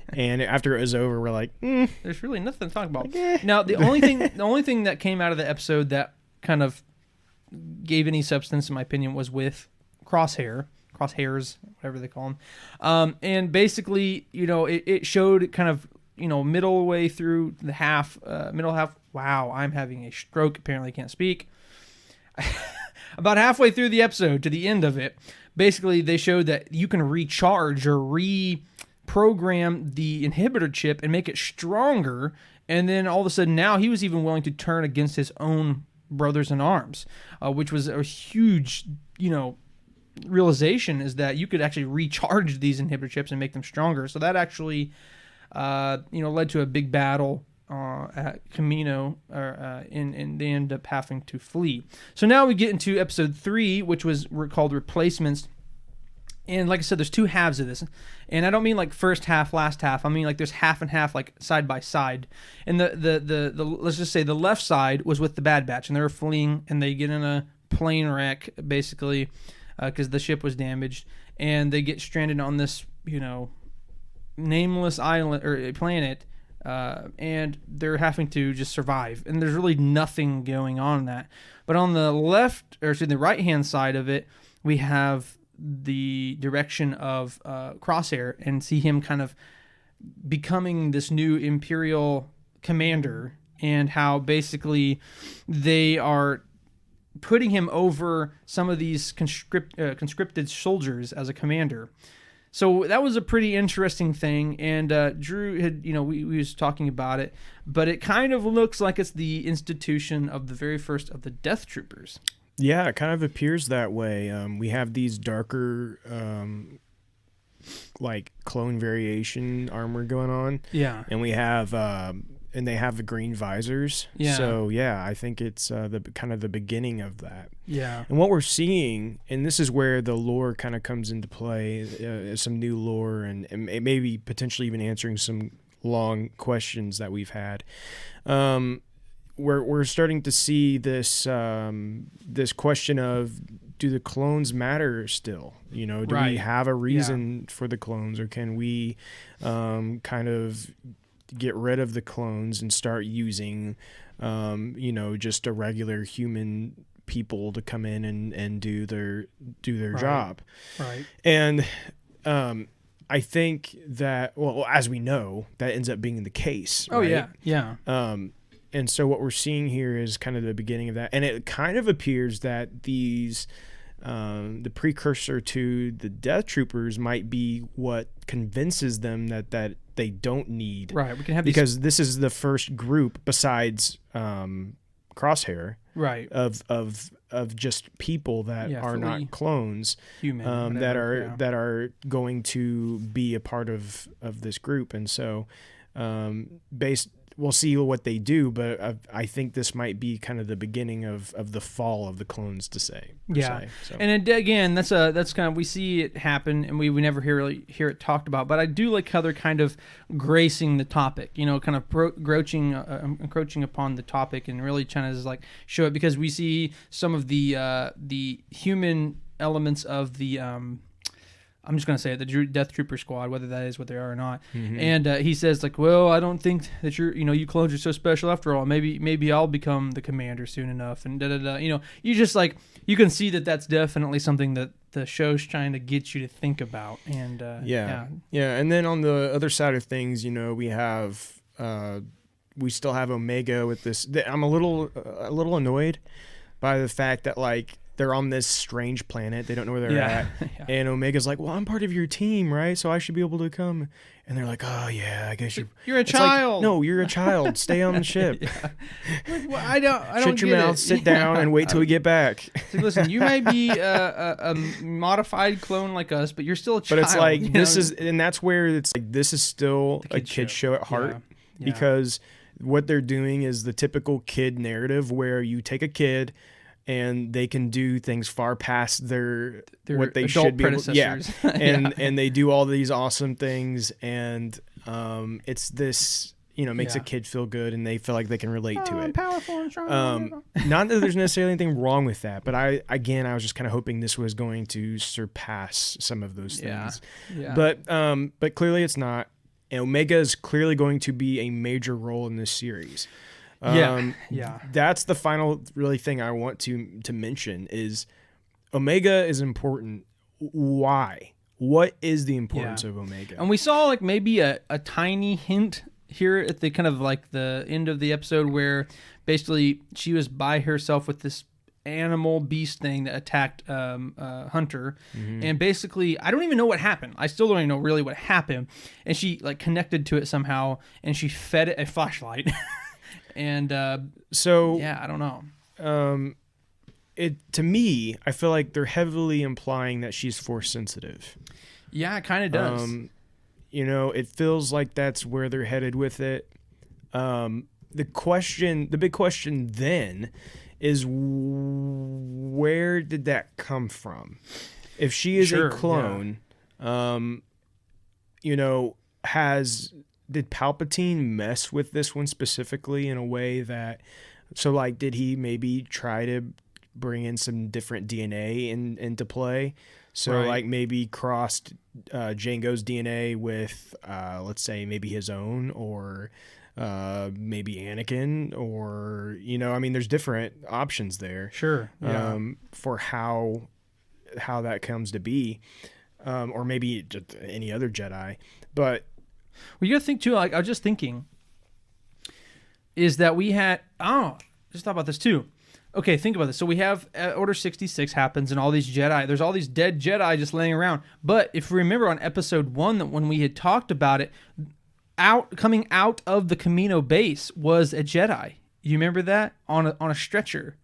And after it was over, we're like, there's really nothing to talk about. Now, the only thing that came out of the episode that kind of gave any substance, in my opinion, was with crosshairs, whatever they call them. And basically, it showed kind of, middle way through the middle half. Wow, I'm having a stroke. Apparently can't speak. About halfway through the episode to the end of it, basically they showed that you can recharge or reprogram the inhibitor chip and make it stronger. And then all of a sudden now he was even willing to turn against his own brothers in arms, which was a huge, realization, is that you could actually recharge these inhibitor chips and make them stronger. So that actually, led to a big battle at Camino, and they end up having to flee. So now we get into episode 3, which was called Replacements. And like I said, there's 2 halves of this, and I don't mean like first half, last half. I mean like there's half and half, like side by side. And the let's just say the left side was with the Bad Batch, and they were fleeing, and they get in a plane wreck basically because the ship was damaged, and they get stranded on this nameless island or planet. And they're having to just survive, and there's really nothing going on in that. But on the the right hand side of it, we have the direction of Crosshair, and see him kind of becoming this new Imperial commander, and how basically they are putting him over some of these conscripted soldiers as a commander. So that was a pretty interesting thing, and Drew had, we was talking about it, but it kind of looks like it's the institution of the very first of the Death Troopers. Yeah, it kind of appears that way. We have these darker, like clone variation armor going on. Yeah, and we have, and they have the green visors. Yeah. So yeah, I think it's the kind of the beginning of that. Yeah. And what we're seeing, and this is where the lore kind of comes into play, some new lore, and maybe potentially even answering some long questions that we've had. We're starting to see this this question of, do the clones matter still? You know, do we have a reason for the clones, or can we kind of get rid of the clones and start using, you know, just a regular human people to come in and do their job? Right. And I think that, well, as we know, that ends up being the case. Oh, right? yeah. And so what we're seeing here is kind of the beginning of that. And it kind of appears that these, the precursor to the Death Troopers might be what convinces them that they don't need. Right. We can have because this is the first group besides Crosshair. Right. Of just people that are not clones, human, that are going to be a part of this group. And so we'll see what they do, but I think this might be kind of the beginning of the fall of the clones, to say. Yeah. So. And again, that's kind of, we see it happen, and we never really hear it talked about. But I do like how they're kind of gracing the topic, you know, kind of encroaching upon the topic, and really trying to like show it, because we see some of the human elements of the I'm just going to say it, the Death Trooper squad, whether that is what they are or not. Mm-hmm. And he says, like, well, I don't think that you clones are so special after all. Maybe I'll become the commander soon enough. And da-da-da. You know, you just like, you can see that that's definitely something that the show's trying to get you to think about. And yeah. And then on the other side of things, you know, we have, we still have Omega with this. I'm a little annoyed by the fact that, like, they're on this strange planet. They don't know where they're at. Yeah. And Omega's like, well, I'm part of your team, right? So I should be able to come. And they're like, oh, yeah, I guess you're a child. Like, no, you're a child. Stay on the ship. Like, well, I don't Shut your mouth, sit down, and wait till we get back. So listen, you may be a modified clone like us, but you're still a child. But it's like, and that's where it's like, this is still a kid show at heart. Yeah. Because what they're doing is the typical kid narrative where you take a kid and they can do things far past their what they should be able to. Yeah. And they do all these awesome things, and it's this, you know, makes a kid feel good, and they feel like they can relate to it. Powerful and strong. Not that there's necessarily anything wrong with that, but I was just kind of hoping this was going to surpass some of those things. Yeah. But clearly it's not. And Omega is clearly going to be a major role in this series. That's the final really thing I want to mention is Omega is important. Why? What is the importance of Omega? And we saw like maybe a tiny hint here at the kind of like the end of the episode where basically she was by herself with this animal beast thing that attacked Hunter. Mm-hmm. And basically I don't even know what happened. I still don't even know really what happened. And she like connected to it somehow, and she fed it a flashlight. And I don't know. To me, I feel like they're heavily implying that she's force sensitive. Yeah, it kind of does. You know, it feels like that's where they're headed with it. The big question then is, where did that come from? If she is a clone, you know, did Palpatine mess with this one specifically in a way that, so like, did he maybe try to bring in some different DNA into play? So like maybe crossed Jango's DNA with, let's say maybe his own, or maybe Anakin, or, you know, I mean, there's different options there. Sure. Yeah. For how that comes to be, or maybe just any other Jedi, but. Well, you got to think too. Like I was just thinking, is that we had just thought about this too. Okay, think about this. So we have Order 66 happens, and all these Jedi. There's all these dead Jedi just laying around. But if you remember on episode 1, that when we had talked about it, coming out of the Kamino base was a Jedi. You remember that on a stretcher.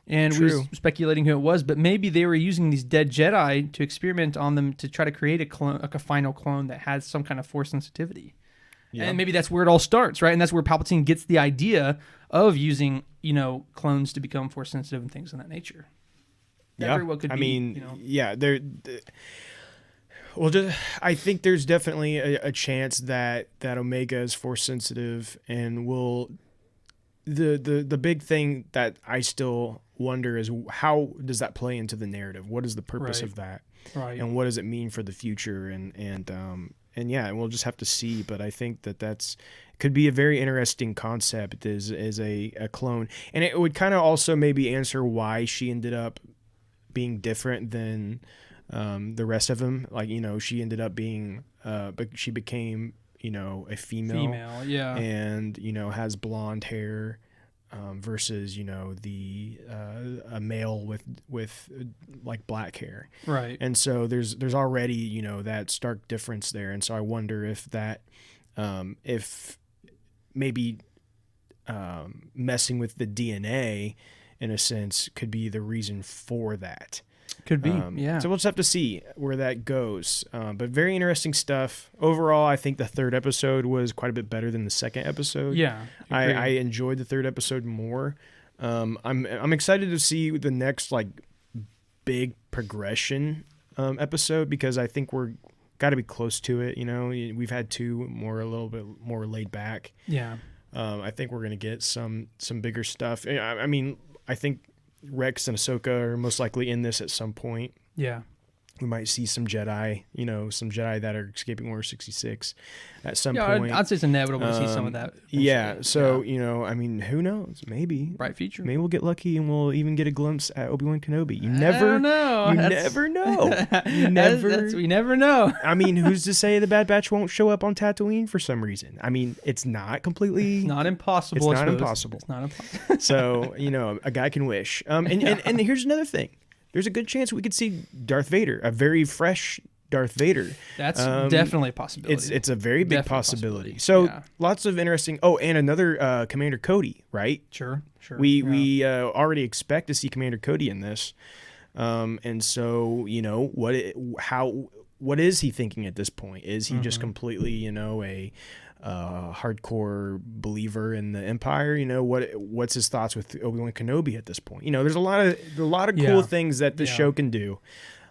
And we were speculating who it was, but maybe they were using these dead Jedi to experiment on them to try to create a clone, like a final clone that has some kind of force sensitivity. Yeah. And maybe that's where it all starts, right? And that's where Palpatine gets the idea of using, you know, clones to become force sensitive and things of that nature. That very well could be, mean, you know. yeah, Well, I think there's definitely a chance that Omega is force sensitive, and will. The big thing that I still wonder is how does that play into the narrative? What is the purpose of that? Right. And what does it mean for the future? And yeah, we'll just have to see. But I think that could be a very interesting concept as a clone, and it would kind of also maybe answer why she ended up being different than the rest of them. Like, she ended up being, but she became, a female, yeah, and has blonde hair, versus the a male with like black hair, right. And so there's already that stark difference there, and so I wonder if that if maybe messing with the DNA in a sense could be the reason for that. Could be, yeah. So we'll just have to see where that goes. But very interesting stuff. Overall, I think the third episode was quite a bit better than the second episode. Yeah, I enjoyed the third episode more. I'm excited to see the next like big progression episode, because I think we're got to be close to it. We've had two a little bit more laid back. Yeah. I think we're gonna get some bigger stuff. I mean, I think Rex and Ahsoka are most likely in this at some point. Yeah. We might see some Jedi, some Jedi that are escaping Order 66 at some Yeah, point. I'd say it's inevitable to see some of that. Yeah. So, I mean, who knows? Maybe. Bright future. Maybe we'll get lucky and we'll even get a glimpse at Obi-Wan Kenobi. You I never don't know. You never know. You never. We never know. I mean, who's to say the Bad Batch won't show up on Tatooine for some reason? I mean, it's not completely. It's not impossible. It's not impossible. It's not impossible. So, a guy can wish. And here's another thing. There's a good chance we could see Darth Vader, a very fresh Darth Vader. That's definitely a possibility. It's a very big possibility. So lots of interesting. Oh, and another Commander Cody, right? Sure. We already expect to see Commander Cody in this, and so what is he thinking at this point? Is he just completely a hardcore believer in the Empire? What's his thoughts with Obi-Wan Kenobi at this point? There's a lot of cool things that the show can do,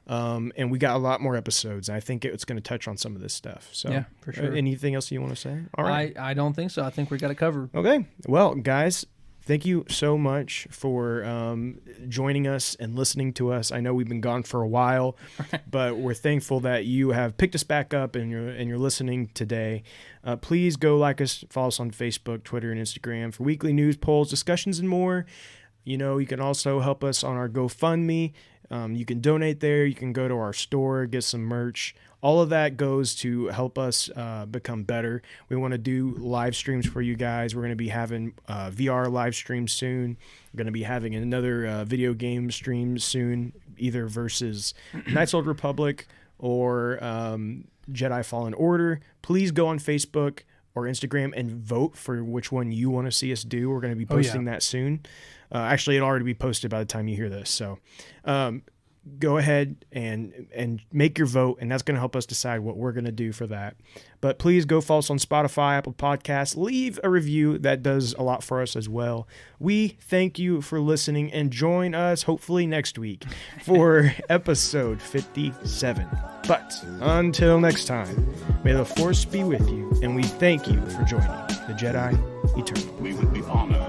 and we got a lot more episodes. I think it's going to touch on some of this stuff. So yeah, for sure. Anything else you want to say? All right, I don't think so. I think we got it covered. Okay, well, guys, thank you so much for joining us and listening to us. I know we've been gone for a while, but we're thankful that you have picked us back up and you're listening today. Please go like us, follow us on Facebook, Twitter, and Instagram for weekly news, polls, discussions, and more. You can also help us on our GoFundMe. You can donate there. You can go to our store, get some merch. All of that goes to help us become better. We want to do live streams for you guys. We're going to be having VR live streams soon. We're going to be having another video game stream soon, either versus Knights of the Old Republic or Jedi Fallen Order. Please go on Facebook or Instagram and vote for which one you want to see us do. We're going to be posting that soon. Actually, it'll already be posted by the time you hear this. So go ahead and make your vote, and that's going to help us decide what we're going to do for that. But please go follow us on Spotify, Apple Podcasts. Leave a review. That does a lot for us as well. We thank you for listening, and join us hopefully next week for episode 57. But until next time, may the Force be with you, and we thank you for joining the Jedi Eternal. We would be honored